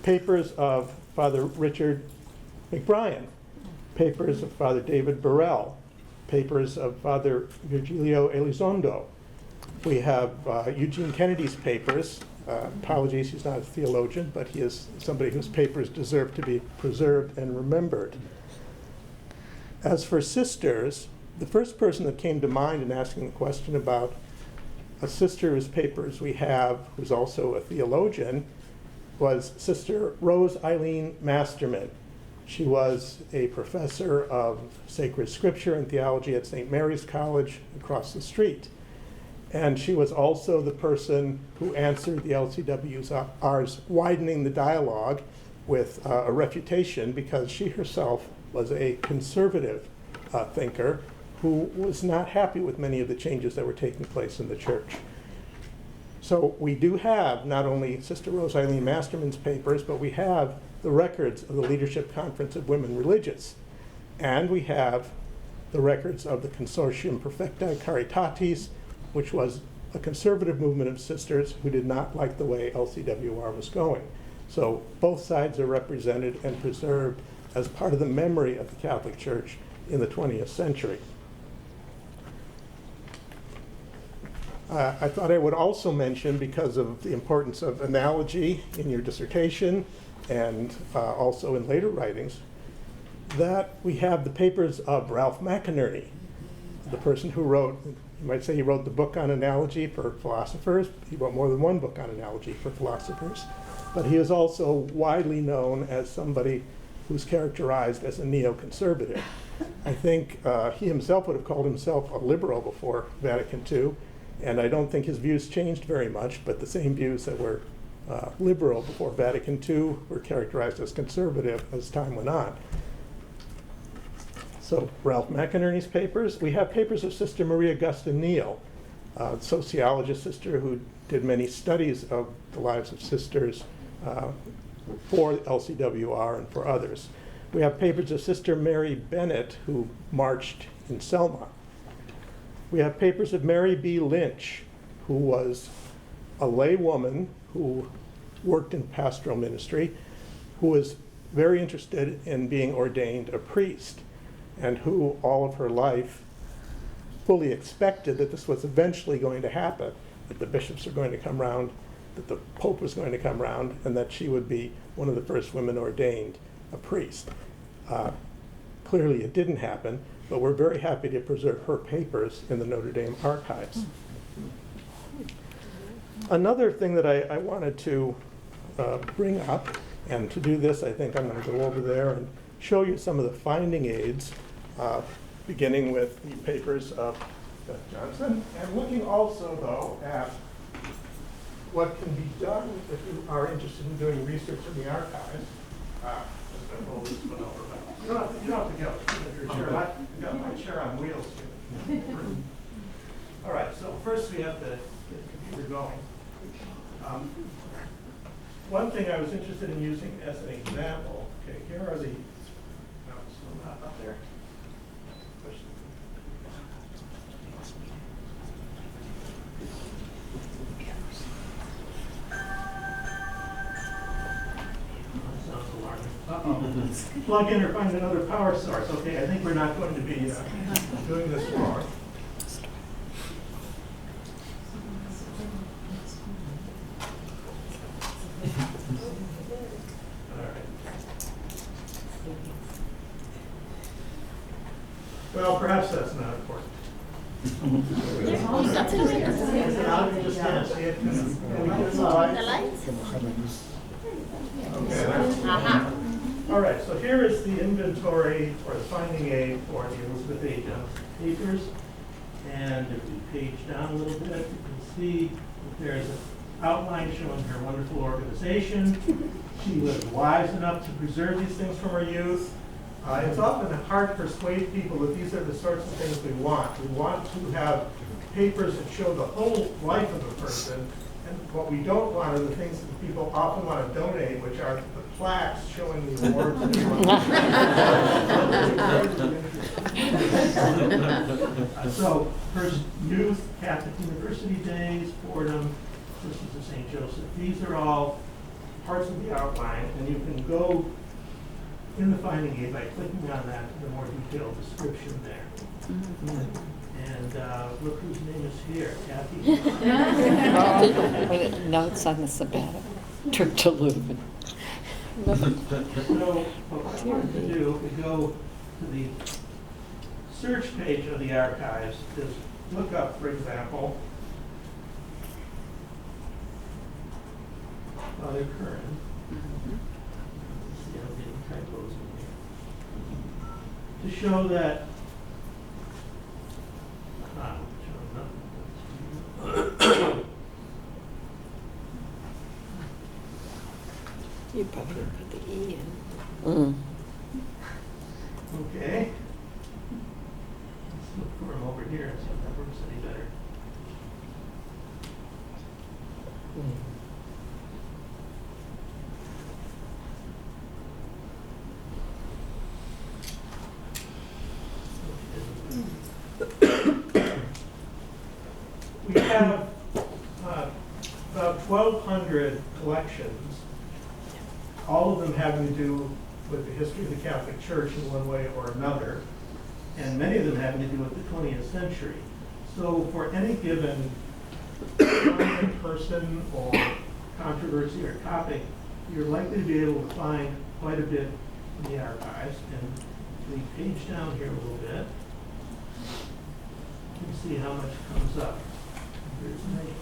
papers of Father Richard McBrien, papers of Father David Burrell, papers of Father Virgilio Elizondo. We have Eugene Kennedy's papers. Apologies, he's not a theologian, but he is somebody whose papers deserve to be preserved and remembered. As for sisters, the first person that came to mind in asking the question about a sister whose papers we have, who's also a theologian, was Sister Rose Eileen Masterman. She was a professor of sacred scripture and theology at St. Mary's College across the street. And she was also the person who answered the LCWR's widening the dialogue with a refutation, because she herself was a conservative thinker who was not happy with many of the changes that were taking place in the church. So we do have not only Sister Rose Eileen Masterman's papers, but we have the records of the Leadership Conference of Women Religious. And we have the records of the Consortium Perfectae Caritatis, which was a conservative movement of sisters who did not like the way LCWR was going. So both sides are represented and preserved as part of the memory of the Catholic Church in the 20th century. I thought I would also mention, because of the importance of analogy in your dissertation and also in later writings, that we have the papers of Ralph McInerney, the person who wrote, you might say he wrote the book on analogy for philosophers. He wrote more than one book on analogy for philosophers. But he is also widely known as somebody who's characterized as a neoconservative. I think he himself would have called himself a liberal before Vatican II, and I don't think his views changed very much, but the same views that were liberal before Vatican II were characterized as conservative as time went on. So Ralph McInerney's papers. We have papers of Sister Maria Augusta Neal, a sociologist sister who did many studies of the lives of sisters for LCWR and for others. We have papers of Sister Mary Bennett, who marched in Selma. We have papers of Mary B. Lynch, who was a lay woman who worked in pastoral ministry, who was very interested in being ordained a priest, and who all of her life fully expected that this was eventually going to happen, that the bishops are going to come around, that the Pope was going to come around, and that she would be one of the first women ordained a priest. Clearly it didn't happen, but we're very happy to preserve her papers in the Notre Dame archives. Another thing that I wanted to bring up, and to do this I think I'm going to go over there and show you some of the finding aids, beginning with the papers of Beth Johnson, and looking also, though, at what can be done if you are interested in doing research in the archives. I'm just going to roll this one over. But you don't have to go. Your chair. I've got my chair on wheels here. All right, so first we have to get the computer going. One thing I was interested in using as an example, okay, here are the, no, it's still not up there. Push sounds alarming. Uh-oh. Plug in or find another power source. Okay, I think we're not going to be doing this long. Well, perhaps that's not important. Just can't see it. Can we get the lights? Okay. All right, so here is the inventory or the finding aid for the Elizabeth A. Johnson papers. And if we page down a little bit, you can see that there's an outline showing her wonderful organization. She was wise enough to preserve these things from her youth. It's often hard to persuade people that these are the sorts of things we want. We want to have papers that show the whole life of a person, and what we don't want are the things that people often want to donate, which are the plaques showing the awards. So, her youth, Catholic University days, Fordham, this is the St. Joseph. These are all parts of the outline, and you can go in the finding aid by clicking on that, the more detailed description there. And look whose name is here, Kathy. Notes on the sabbatical trip to Leuven. So what I wanted to do, if we go to the search page of the archives, is look up, for example, Father Curran. See, I'm getting typos in here. To show that You probably put the E in. okay. Let's look for him over here and see if that works any better. We have about 1,200 collections, all of them having to do with the history of the Catholic Church in one way or another, and many of them having to do with the 20th century. So for any given person or controversy or topic, you're likely to be able to find quite a bit in the archives. And we page down here a little bit. You can see how much comes up. Here's me.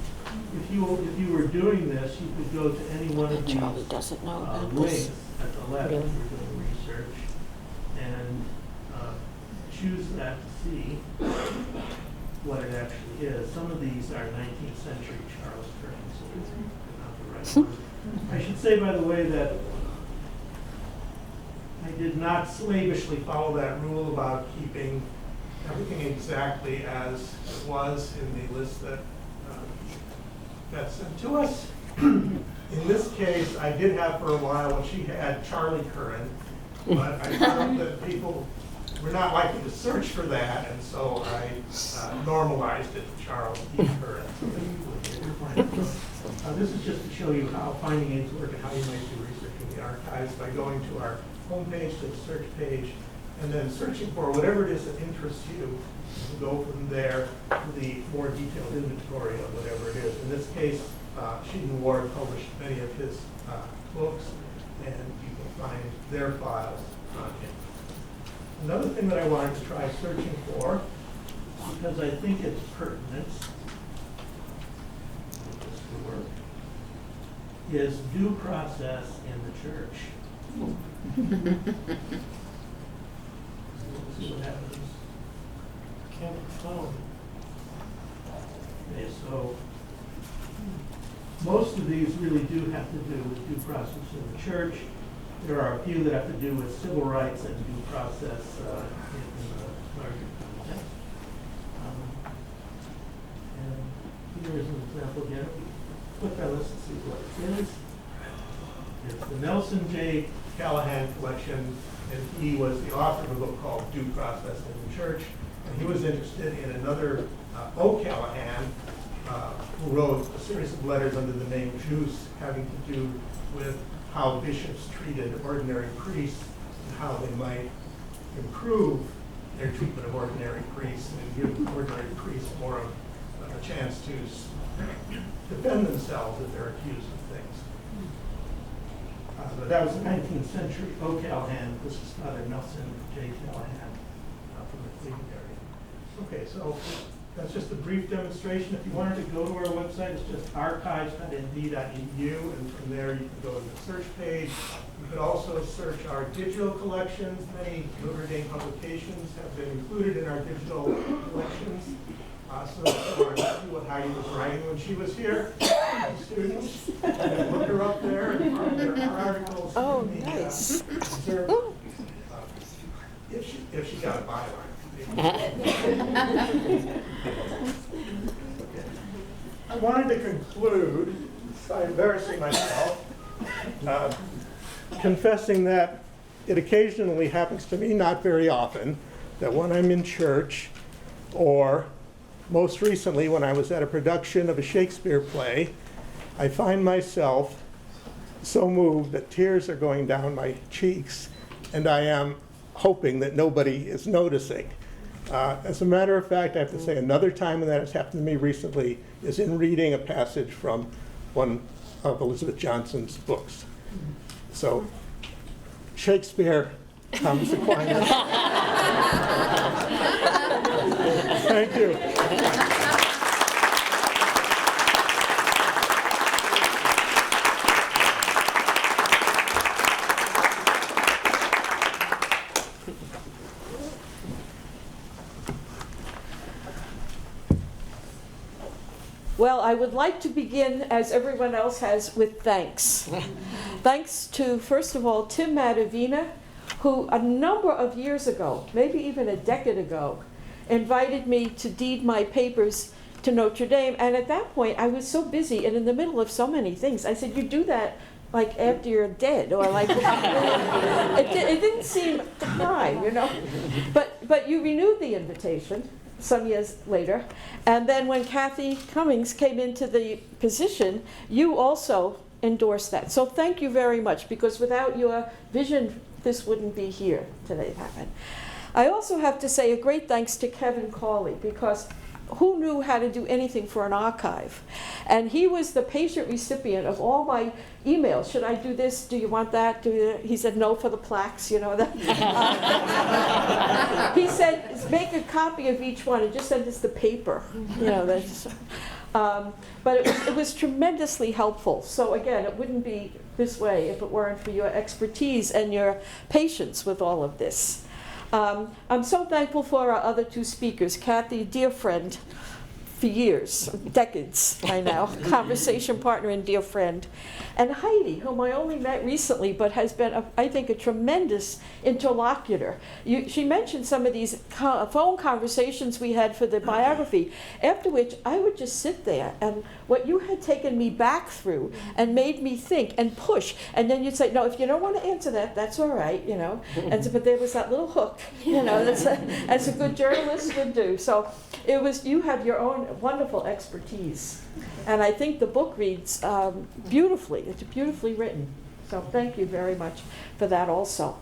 If you were doing this, you could go to any one of these Charlie doesn't know about links this. at the left Really? if you're doing research, and choose that to see what it actually is. Some of these are 19th century Charles Curran, so it's not the right one. I should say, by the way, that I did not slavishly follow that rule about keeping everything exactly as it was in the list that got sent to us. In this case, I did have for a while what she had, Charlie Curran, but I found that people were not likely to search for that, and so I normalized it to Charles E. Curran. So that people would find it. This is just to show you how finding aids work and how you might do research in the archives by going to our homepage, to the search page, and then searching for whatever it is that interests you. You can go from there to the more detailed inventory of whatever it is. In this case, Sheehan Ward published many of his books, and you can find their files on him. Another thing that I wanted to try searching for, because I think it's pertinent, just to work, is due process in the church. Let's see what happens. Can't phone. so most of these really do have to do with due process of the church. There are a few that have to do with civil rights and due process in the larger context. And here is an example again. Click on this and see what it is. It's the Nelson J. Callahan collection, and he was the author of a book called Due Process in the Church. And he was interested in another O. Callahan, who wrote a series of letters under the name Juice, having to do with how bishops treated ordinary priests and how they might improve their treatment of ordinary priests and give ordinary priests more of a chance to defend themselves if they're accused of things. But that was the 19th century O. Callahan. This is Father Nelson J. Callahan from the Cleveland area. Okay, so that's just a brief demonstration. If you wanted to go to our website, it's just archives.nd.edu, and from there you can go to the search page. You could also search our digital collections. Many Notre Dame publications have been included in our digital collections. So if you want to see what Heidi was writing when she was here, students, you can look her up there and find her articles. Oh, in the, nice. if she got a byline. I wanted to conclude by embarrassing myself, confessing that it occasionally happens to me, not very often, that when I'm in church, or most recently when I was at a production of a Shakespeare play, I find myself so moved that tears are going down my cheeks, and I am hoping that nobody is noticing. As a matter of fact, I have to say another time when that has happened to me recently is in reading a passage from one of Elizabeth Johnson's books. So, Shakespeare comes Aquinas. Thank you. Well, I would like to begin, as everyone else has, with thanks. Thanks to, first of all, Tim Matavina, who a number of years ago, maybe even a decade ago, invited me to deed my papers to Notre Dame. And at that point, I was so busy and in the middle of so many things. I said, you do that like after you're dead, or like, it didn't seem prime, you know. But you renewed the invitation some years later. And then when Kathy Cummings came into the position, you also endorsed that. So thank you very much, because without your vision, this wouldn't be here today. I also have to say a great thanks to Kevin Cawley, because who knew how to do anything for an archive? And he was the patient recipient of all my emails. Should I do this? Do you want that? He said no for the plaques, you know. He said, make a copy of each one and just send us the paper. You know, that's, but it was tremendously helpful. So again, it wouldn't be this way if it weren't for your expertise and your patience with all of this. I'm so thankful for our other two speakers. Kathy, dear friend for years, decades by now, conversation partner and dear friend. And Heidi, whom I only met recently, but has been, I think, a tremendous interlocutor. She mentioned some of these phone conversations we had for the biography, after which I would just sit there, and what you had taken me back through and made me think and push, and then you'd say, no, if you don't want to answer that, that's all right, you know. And so, but there was that little hook, you know, as a good journalist would do. So it was, you have your own wonderful expertise. And I think the book reads beautifully. It's beautifully written. So thank you very much for that also.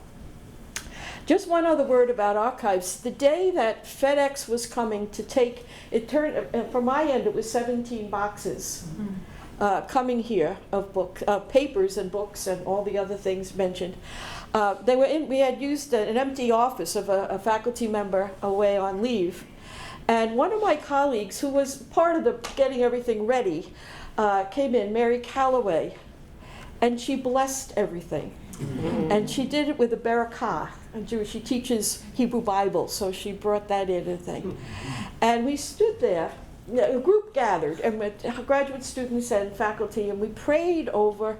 Just one other word about archives. The day that FedEx was coming to take, it turned, from my end, it was 17 boxes coming here of papers and books and all the other things mentioned. They were in, we had used an empty office of a faculty member away on leave. And one of my colleagues, who was part of the getting everything ready, came in, Mary Calloway, and she blessed everything. And she did it with a barakah. And she teaches Hebrew Bible, so she brought that in and thing. And we stood there, a group gathered, and with graduate students and faculty, and we prayed over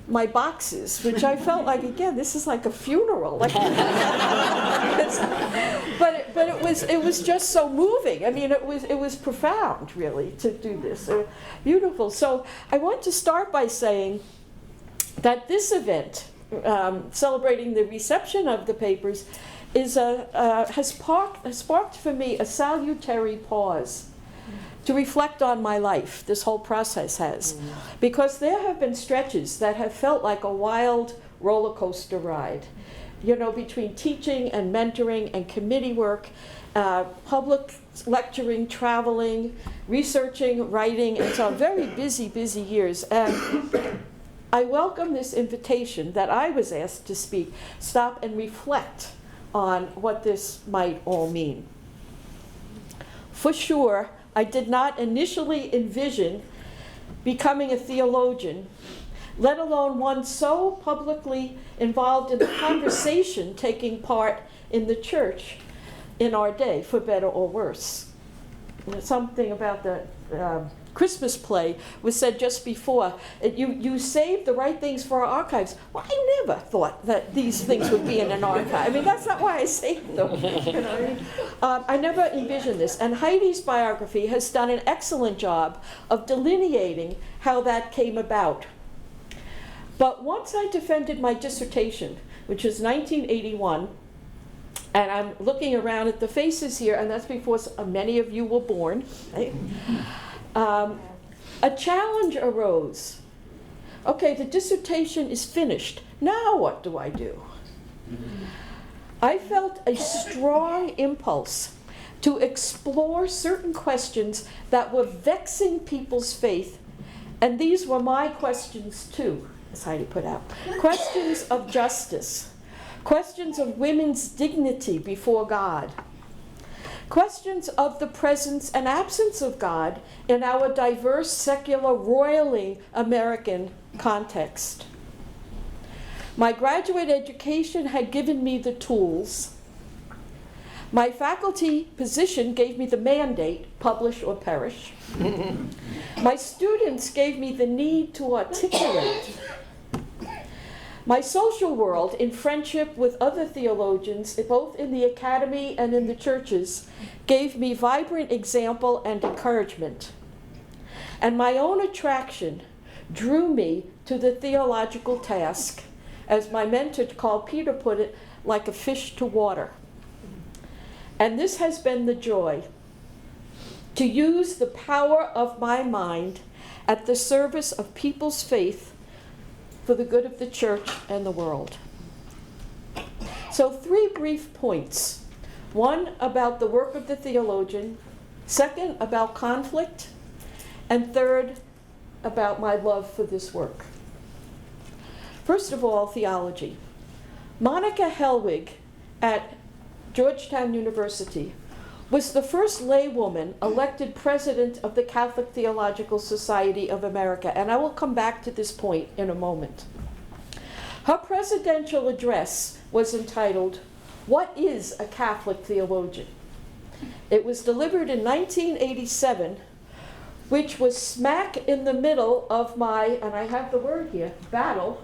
my boxes, which I felt like, again, this is like a funeral. Like, but it was just so moving. I mean, it was profound, really, to do this. Beautiful. So I want to start by saying that this event, celebrating the reception of the papers, has sparked for me a salutary pause to reflect on my life. This whole process has. Because there have been stretches that have felt like a wild roller coaster ride, you know, between teaching and mentoring and committee work, public lecturing, traveling, researching, writing, and so on. Very busy, busy years. And I welcome this invitation that I was asked to stop and reflect on what this might all mean. For sure, I did not initially envision becoming a theologian, let alone one so publicly involved in the conversation taking part in the church in our day, for better or worse. Something about the Christmas play was said just before. You saved the right things for our archives. Well, I never thought that these things would be in an archive. I mean, that's not why I saved them. You know what I mean? I never envisioned this. And Heidi's biography has done an excellent job of delineating how that came about. But once I defended my dissertation, which was 1981, and I'm looking around at the faces here, and that's before many of you were born, right? A challenge arose. Okay, the dissertation is finished. Now what do I do? I felt a strong impulse to explore certain questions that were vexing people's faith, and these were my questions too, as Heidi put out. Questions of justice, questions of women's dignity before God, questions of the presence and absence of God in our diverse, secular, royally American context. My graduate education had given me the tools. My faculty position gave me the mandate, publish or perish. My students gave me the need to articulate. My social world, in friendship with other theologians, both in the academy and in the churches, gave me vibrant example and encouragement. And my own attraction drew me to the theological task, as my mentor, Carl Peter, put it, like a fish to water. And this has been the joy, to use the power of my mind at the service of people's faith for the good of the church and the world. So 3 brief points. 1, about the work of the theologian. 2, about conflict. And 3, about my love for this work. First of all, theology. Monica Helwig at Georgetown University was the first laywoman elected president of the Catholic Theological Society of America, and I will come back to this point in a moment. Her presidential address was entitled, "What is a Catholic Theologian?" It was delivered in 1987, which was smack in the middle of my, and I have the word here, battle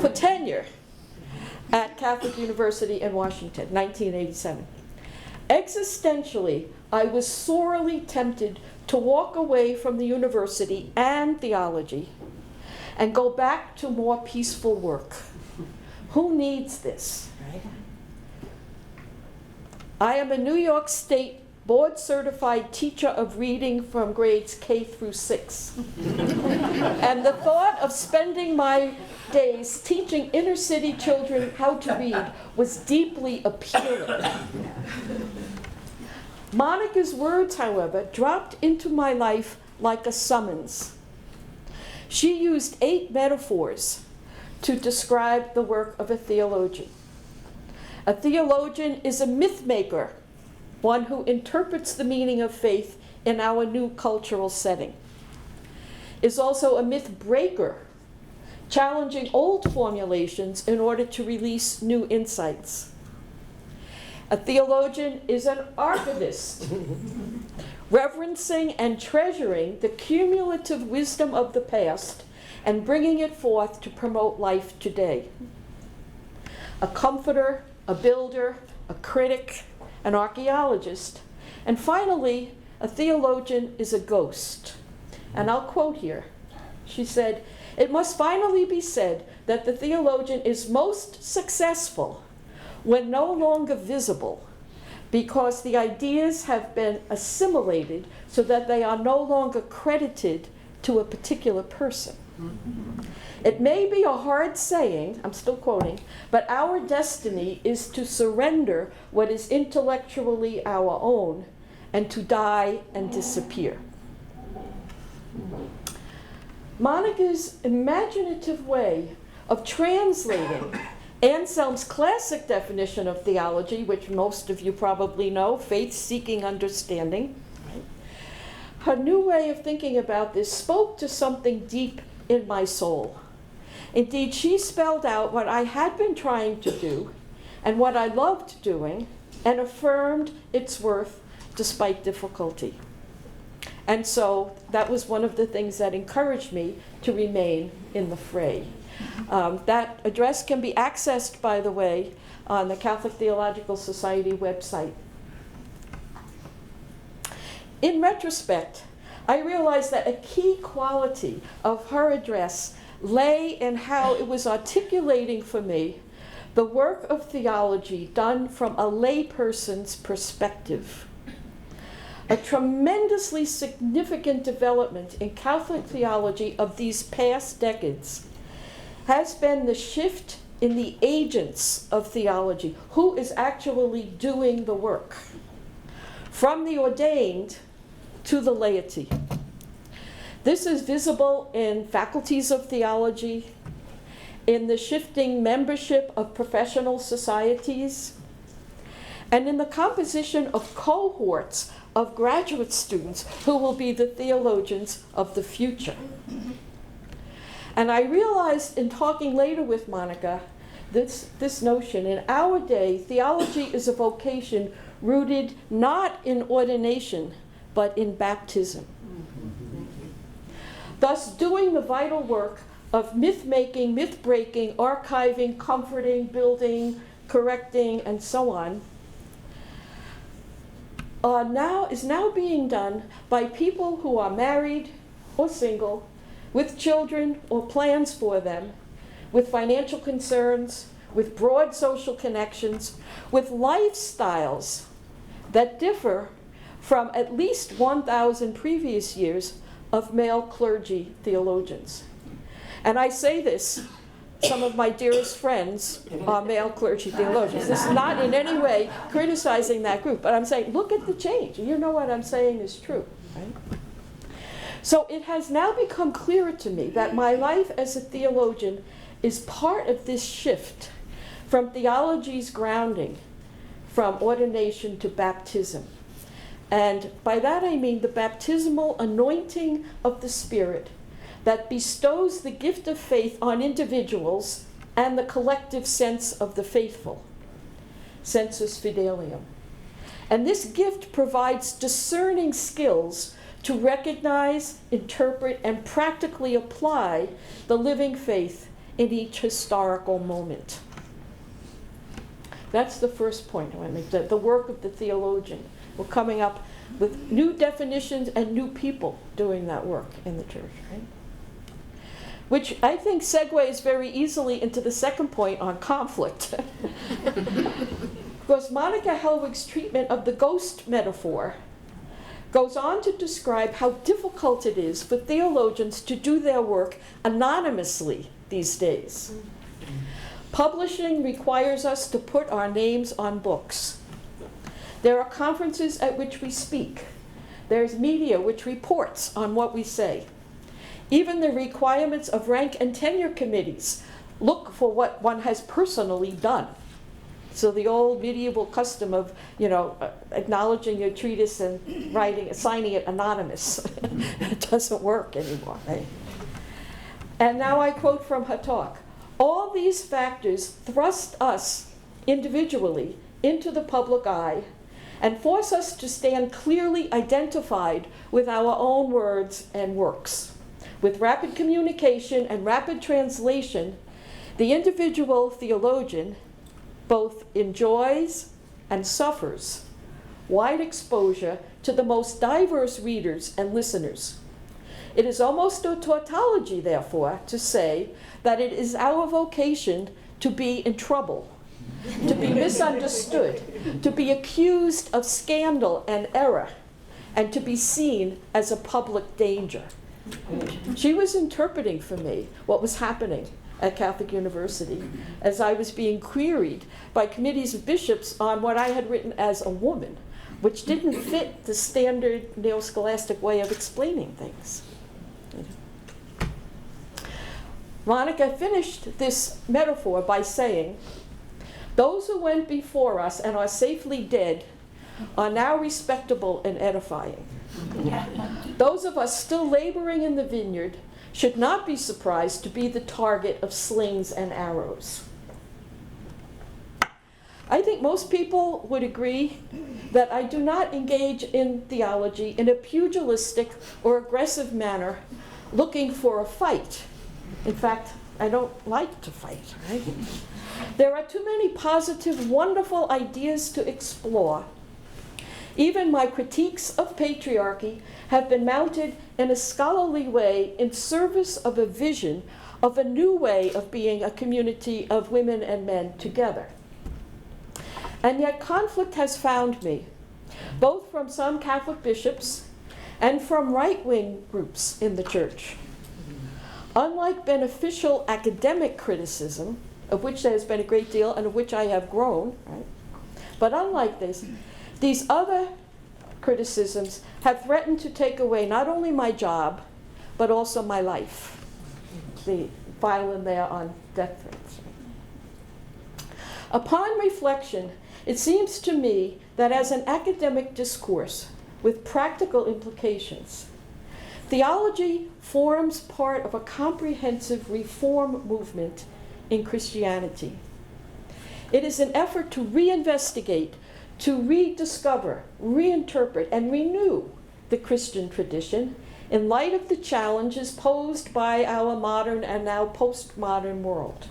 for tenure at Catholic University in Washington, 1987. Existentially, I was sorely tempted to walk away from the university and theology and go back to more peaceful work. Who needs this, right? I am a New York State board-certified teacher of reading from grades K through 6. And the thought of spending my days teaching inner-city children how to read was deeply appealing. Monica's words, however, dropped into my life like a summons. She used 8 metaphors to describe the work of a theologian. A theologian is a myth maker, one who interprets the meaning of faith in our new cultural setting. Is also a myth breaker, challenging old formulations in order to release new insights. A theologian is an archivist, reverencing and treasuring the cumulative wisdom of the past and bringing it forth to promote life today. A comforter, a builder, a critic, an archaeologist, and finally, a theologian is a ghost. And I'll quote here. She said, "It must finally be said that the theologian is most successful when no longer visible, because the ideas have been assimilated so that they are no longer credited to a particular person. It may be a hard saying," I'm still quoting, "but our destiny is to surrender what is intellectually our own and to die and disappear." Monica's imaginative way of translating Anselm's classic definition of theology, which most of you probably know, faith-seeking understanding, right? Her new way of thinking about this spoke to something deep in my soul. Indeed, she spelled out what I had been trying to do and what I loved doing and affirmed its worth despite difficulty. And so that was one of the things that encouraged me to remain in the fray. That address can be accessed, by the way, on the Catholic Theological Society website. In retrospect, I realized that a key quality of her address lay in how it was articulating for me the work of theology done from a layperson's perspective. A tremendously significant development in Catholic theology of these past decades has been the shift in the agents of theology, who is actually doing the work, from the ordained to the laity. This is visible in faculties of theology, in the shifting membership of professional societies, and in the composition of cohorts of graduate students who will be the theologians of the future. And I realized in talking later with Monica this notion. In our day, theology is a vocation rooted not in ordination, but in baptism. Thus, doing the vital work of myth-making, myth-breaking, archiving, comforting, building, correcting, and so on, is now being done by people who are married or single, with children or plans for them, with financial concerns, with broad social connections, with lifestyles that differ from at least 1,000 previous years of male clergy theologians. And I say this, some of my dearest friends are male clergy theologians. This is not in any way criticizing that group, but I'm saying, look at the change. You know what I'm saying is true, right? So it has now become clearer to me that my life as a theologian is part of this shift from theology's grounding, from ordination to baptism. And by that I mean the baptismal anointing of the Spirit that bestows the gift of faith on individuals and the collective sense of the faithful, sensus fidelium. And this gift provides discerning skills to recognize, interpret, and practically apply the living faith in each historical moment. That's the first point I want to make, the work of the theologian. We're coming up with new definitions and new people doing that work in the church, right? Which I think segues very easily into the second point on conflict. Because Monica Helwig's treatment of the ghost metaphor goes on to describe how difficult it is for theologians to do their work anonymously these days. Publishing requires us to put our names on books. There are conferences at which we speak. There's media which reports on what we say. Even the requirements of rank and tenure committees look for what one has personally done. So the old medieval custom of, acknowledging your treatise and signing it anonymous, it doesn't work anymore, right? And now I quote from her talk. All these factors thrust us individually into the public eye and force us to stand clearly identified with our own words and works. With rapid communication and rapid translation, the individual theologian both enjoys and suffers wide exposure to the most diverse readers and listeners. It is almost a tautology, therefore, to say that it is our vocation to be in trouble, to be misunderstood, to be accused of scandal and error, and to be seen as a public danger. She was interpreting for me what was happening at Catholic University as I was being queried by committees of bishops on what I had written as a woman, which didn't fit the standard neo-scholastic way of explaining things. Monica finished this metaphor by saying, "Those who went before us and are safely dead are now respectable and edifying. Those of us still laboring in the vineyard should not be surprised to be the target of slings and arrows." I think most people would agree that I do not engage in theology in a pugilistic or aggressive manner looking for a fight. In fact, I don't like to fight, right? There are too many positive, wonderful ideas to explore. Even my critiques of patriarchy have been mounted in a scholarly way in service of a vision of a new way of being a community of women and men together. And yet conflict has found me, both from some Catholic bishops and from right-wing groups in the church. Unlike beneficial academic criticism, of which there has been a great deal and of which I have grown, right? But unlike this, these other criticisms have threatened to take away not only my job, but also my life. The file in there on death threats. Upon reflection, it seems to me that as an academic discourse with practical implications, theology forms part of a comprehensive reform movement in Christianity. It is an effort to reinvestigate, to rediscover, reinterpret, and renew the Christian tradition in light of the challenges posed by our modern and now postmodern world.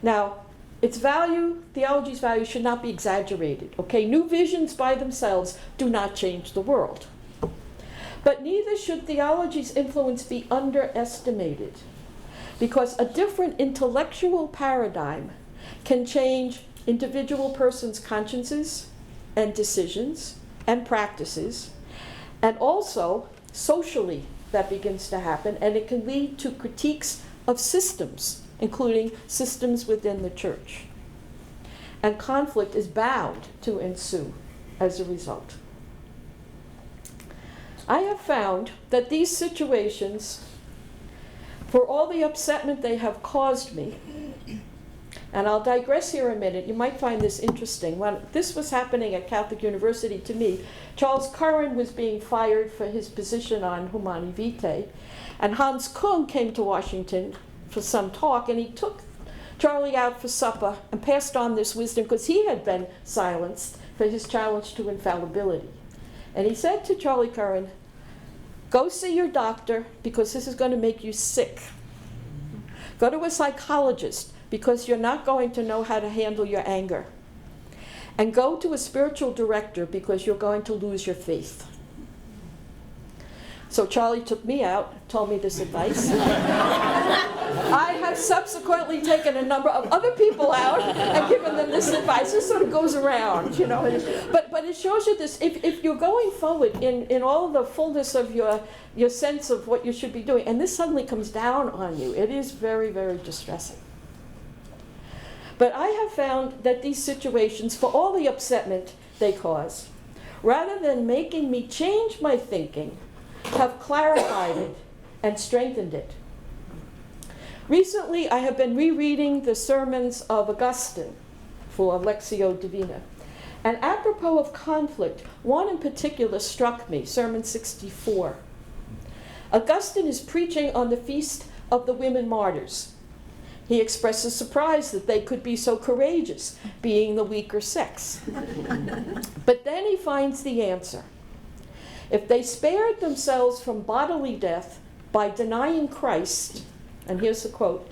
Now, its value, theology's value, should not be exaggerated, okay? New visions by themselves do not change the world. But neither should theology's influence be underestimated, because a different intellectual paradigm can change individual persons' consciences and decisions and practices, and also socially that begins to happen, and it can lead to critiques of systems, including systems within the church. And conflict is bound to ensue as a result. I have found that these situations, for all the upsetment they have caused me, and I'll digress here a minute, you might find this interesting. When this was happening at Catholic University to me, Charles Curran was being fired for his position on Humani Vitae, and Hans Kung came to Washington for some talk, and he took Charlie out for supper and passed on this wisdom because he had been silenced for his challenge to infallibility. And he said to Charlie Curran, "Go see your doctor because this is going to make you sick. Go to a psychologist because you're not going to know how to handle your anger. And go to a spiritual director because you're going to lose your faith." So Charlie took me out, told me this advice. I have subsequently taken a number of other people out and given them this advice. This sort of goes around, you know. But it shows you this, if you're going forward in all the fullness of your sense of what you should be doing, and this suddenly comes down on you, it is very, very distressing. But I have found that these situations, for all the upsetment they cause, rather than making me change my thinking, have clarified it and strengthened it. Recently, I have been rereading the sermons of Augustine for Lectio Divina. And apropos of conflict, one in particular struck me, Sermon 64. Augustine is preaching on the feast of the women martyrs. He expresses surprise that they could be so courageous, being the weaker sex. But then he finds the answer. If they spared themselves from bodily death by denying Christ, and here's the quote,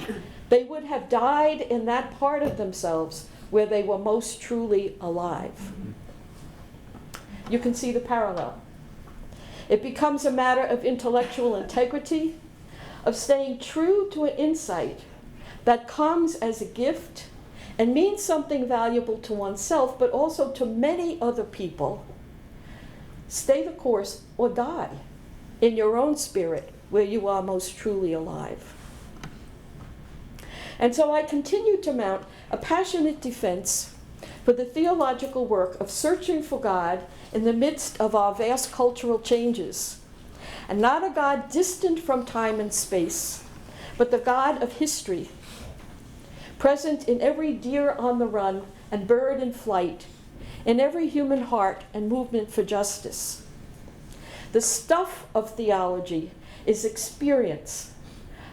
they would have died in that part of themselves where they were most truly alive. You can see the parallel. It becomes a matter of intellectual integrity, of staying true to an insight that comes as a gift and means something valuable to oneself, but also to many other people. Stay the course or die in your own spirit where you are most truly alive. And so I continue to mount a passionate defense for the theological work of searching for God in the midst of our vast cultural changes, and not a God distant from time and space, but the God of history, present in every deer on the run and bird in flight, in every human heart and movement for justice. The stuff of theology is experience,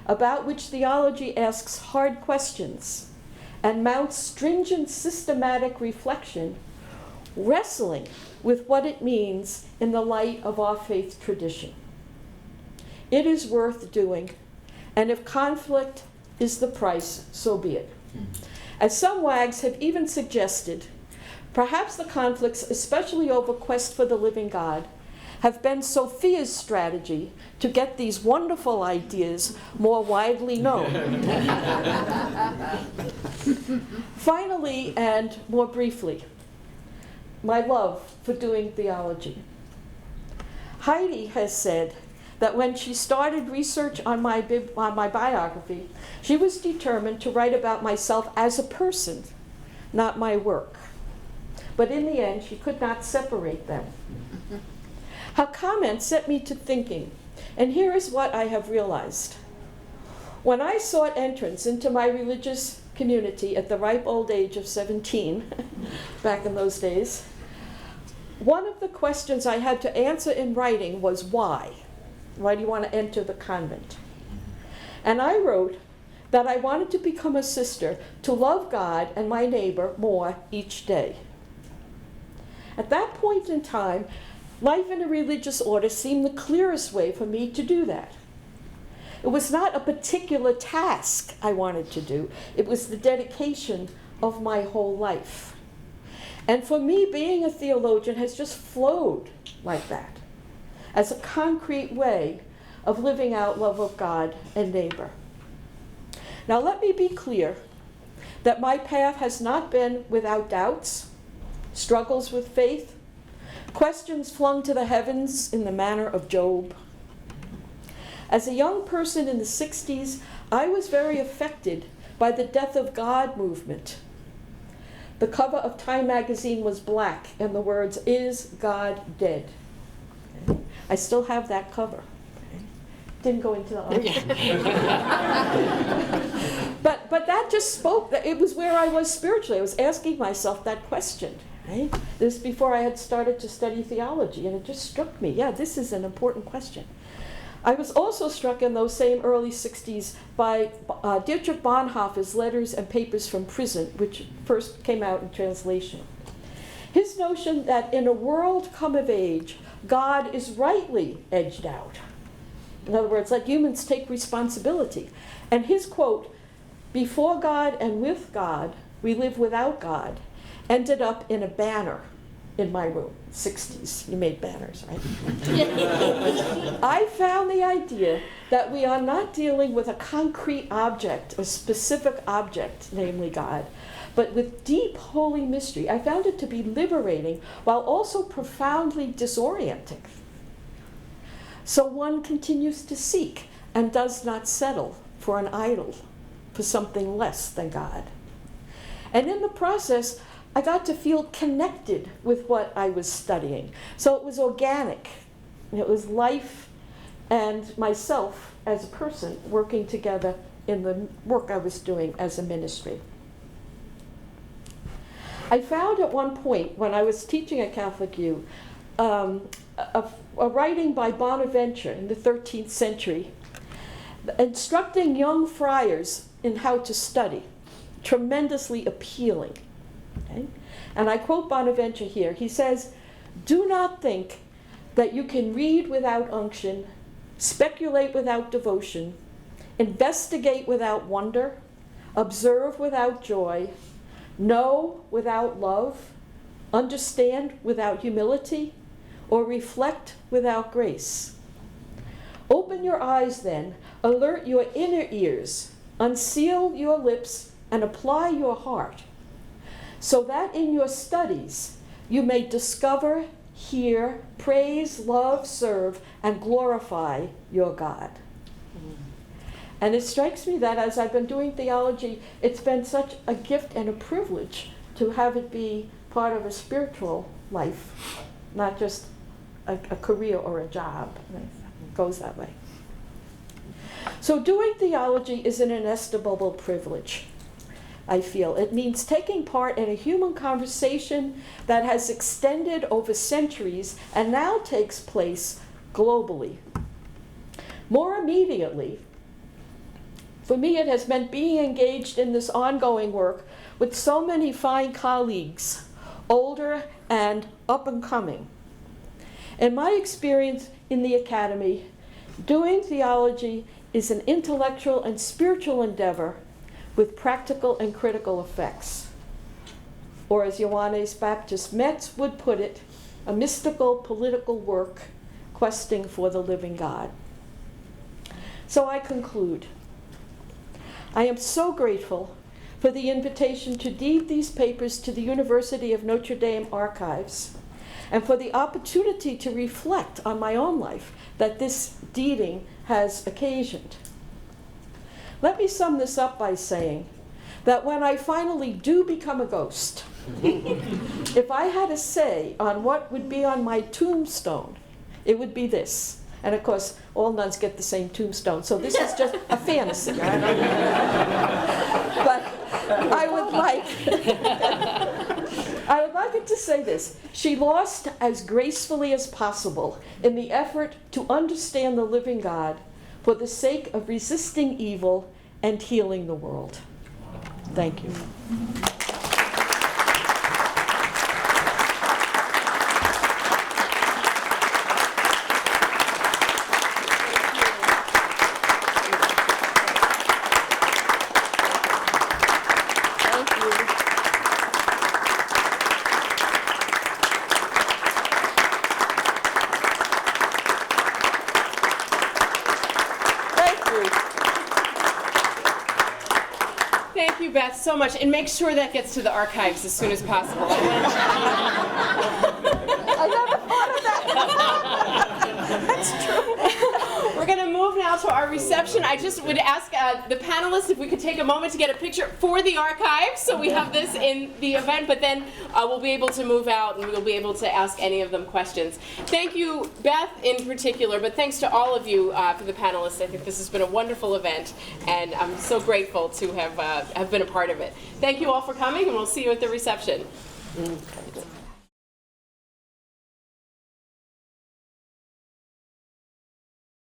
about which theology asks hard questions and mounts stringent systematic reflection, wrestling with what it means in the light of our faith tradition. It is worth doing, and if conflict is the price, so be it. As some wags have even suggested, perhaps the conflicts, especially over quest for the living God, have been Sophia's strategy to get these wonderful ideas more widely known. Finally, and more briefly, my love for doing theology. Heidi has said that when she started research on my biography, she was determined to write about myself as a person, not my work. But in the end, she could not separate them. Her comment set me to thinking, and here is what I have realized. When I sought entrance into my religious community at the ripe old age of 17, back in those days, one of the questions I had to answer in writing was why? Why do you want to enter the convent? And I wrote that I wanted to become a sister, to love God and my neighbor more each day. At that point in time, life in a religious order seemed the clearest way for me to do that. It was not a particular task I wanted to do. It was the dedication of my whole life. And for me, being a theologian has just flowed like that, as a concrete way of living out love of God and neighbor. Now let me be clear that my path has not been without doubts, struggles with faith, questions flung to the heavens in the manner of Job. As a young person in the 60s, I was very affected by the Death of God movement. The cover of Time magazine was black, and the words, "Is God Dead?" Okay. I still have that cover. Okay. Didn't go into the argument. But that just spoke, it was where I was spiritually. I was asking myself that question. Right? This is before I had started to study theology, and it just struck me, yeah, this is an important question. I was also struck in those same early 60s by Dietrich Bonhoeffer's Letters and Papers from Prison, which first came out in translation. His notion that in a world come of age, God is rightly edged out. In other words, let humans take responsibility. And his quote, "Before God and with God, we live without God," ended up in a banner in my room. 60s, you made banners, right? I found the idea that we are not dealing with a concrete object, a specific object, namely God, but with deep holy mystery. I found it to be liberating while also profoundly disorienting. So one continues to seek and does not settle for an idol, for something less than God. And in the process, I got to feel connected with what I was studying. So it was organic. It was life and myself as a person working together in the work I was doing as a ministry. I found at one point when I was teaching at Catholic U, a writing by Bonaventure in the 13th century instructing young friars in how to study, tremendously appealing. Okay? And I quote Bonaventure here. He says, "Do not think that you can read without unction, speculate without devotion, investigate without wonder, observe without joy, know without love, understand without humility, or reflect without grace. Open your eyes then, alert your inner ears, unseal your lips, and apply your heart, so that in your studies you may discover, hear, praise, love, serve, and glorify your God." And it strikes me that as I've been doing theology, it's been such a gift and a privilege to have it be part of a spiritual life, not just a career or a job. It goes that way. So doing theology is an inestimable privilege, I feel. It means taking part in a human conversation that has extended over centuries and now takes place globally. More immediately, for me, it has meant being engaged in this ongoing work with so many fine colleagues, older and up and coming. In my experience in the academy, doing theology is an intellectual and spiritual endeavor with practical and critical effects. Or as Johannes Baptist Metz would put it, a mystical political work questing for the living God. So I conclude. I am so grateful for the invitation to deed these papers to the University of Notre Dame archives, and for the opportunity to reflect on my own life that this deeding has occasioned. Let me sum this up by saying that when I finally do become a ghost, if I had a say on what would be on my tombstone, it would be this. And of course, all nuns get the same tombstone, so this is just a fantasy. But I would like it to say this. She lost as gracefully as possible in the effort to understand the living God for the sake of resisting evil and healing the world. Thank you. Thank you, Beth, so much. And make sure that gets to the archives as soon as possible. I never thought of that. That's true. We're going to move now to our reception. I just would ask the panelists if we could take a moment to get a picture for the archives, so we have this in the event, but then we'll be able to move out and we'll be able to ask any of them questions. Thank you, Beth, in particular, but thanks to all of you for the panelists. I think this has been a wonderful event, and I'm so grateful to have been a part of it. Thank you all for coming, and we'll see you at the reception.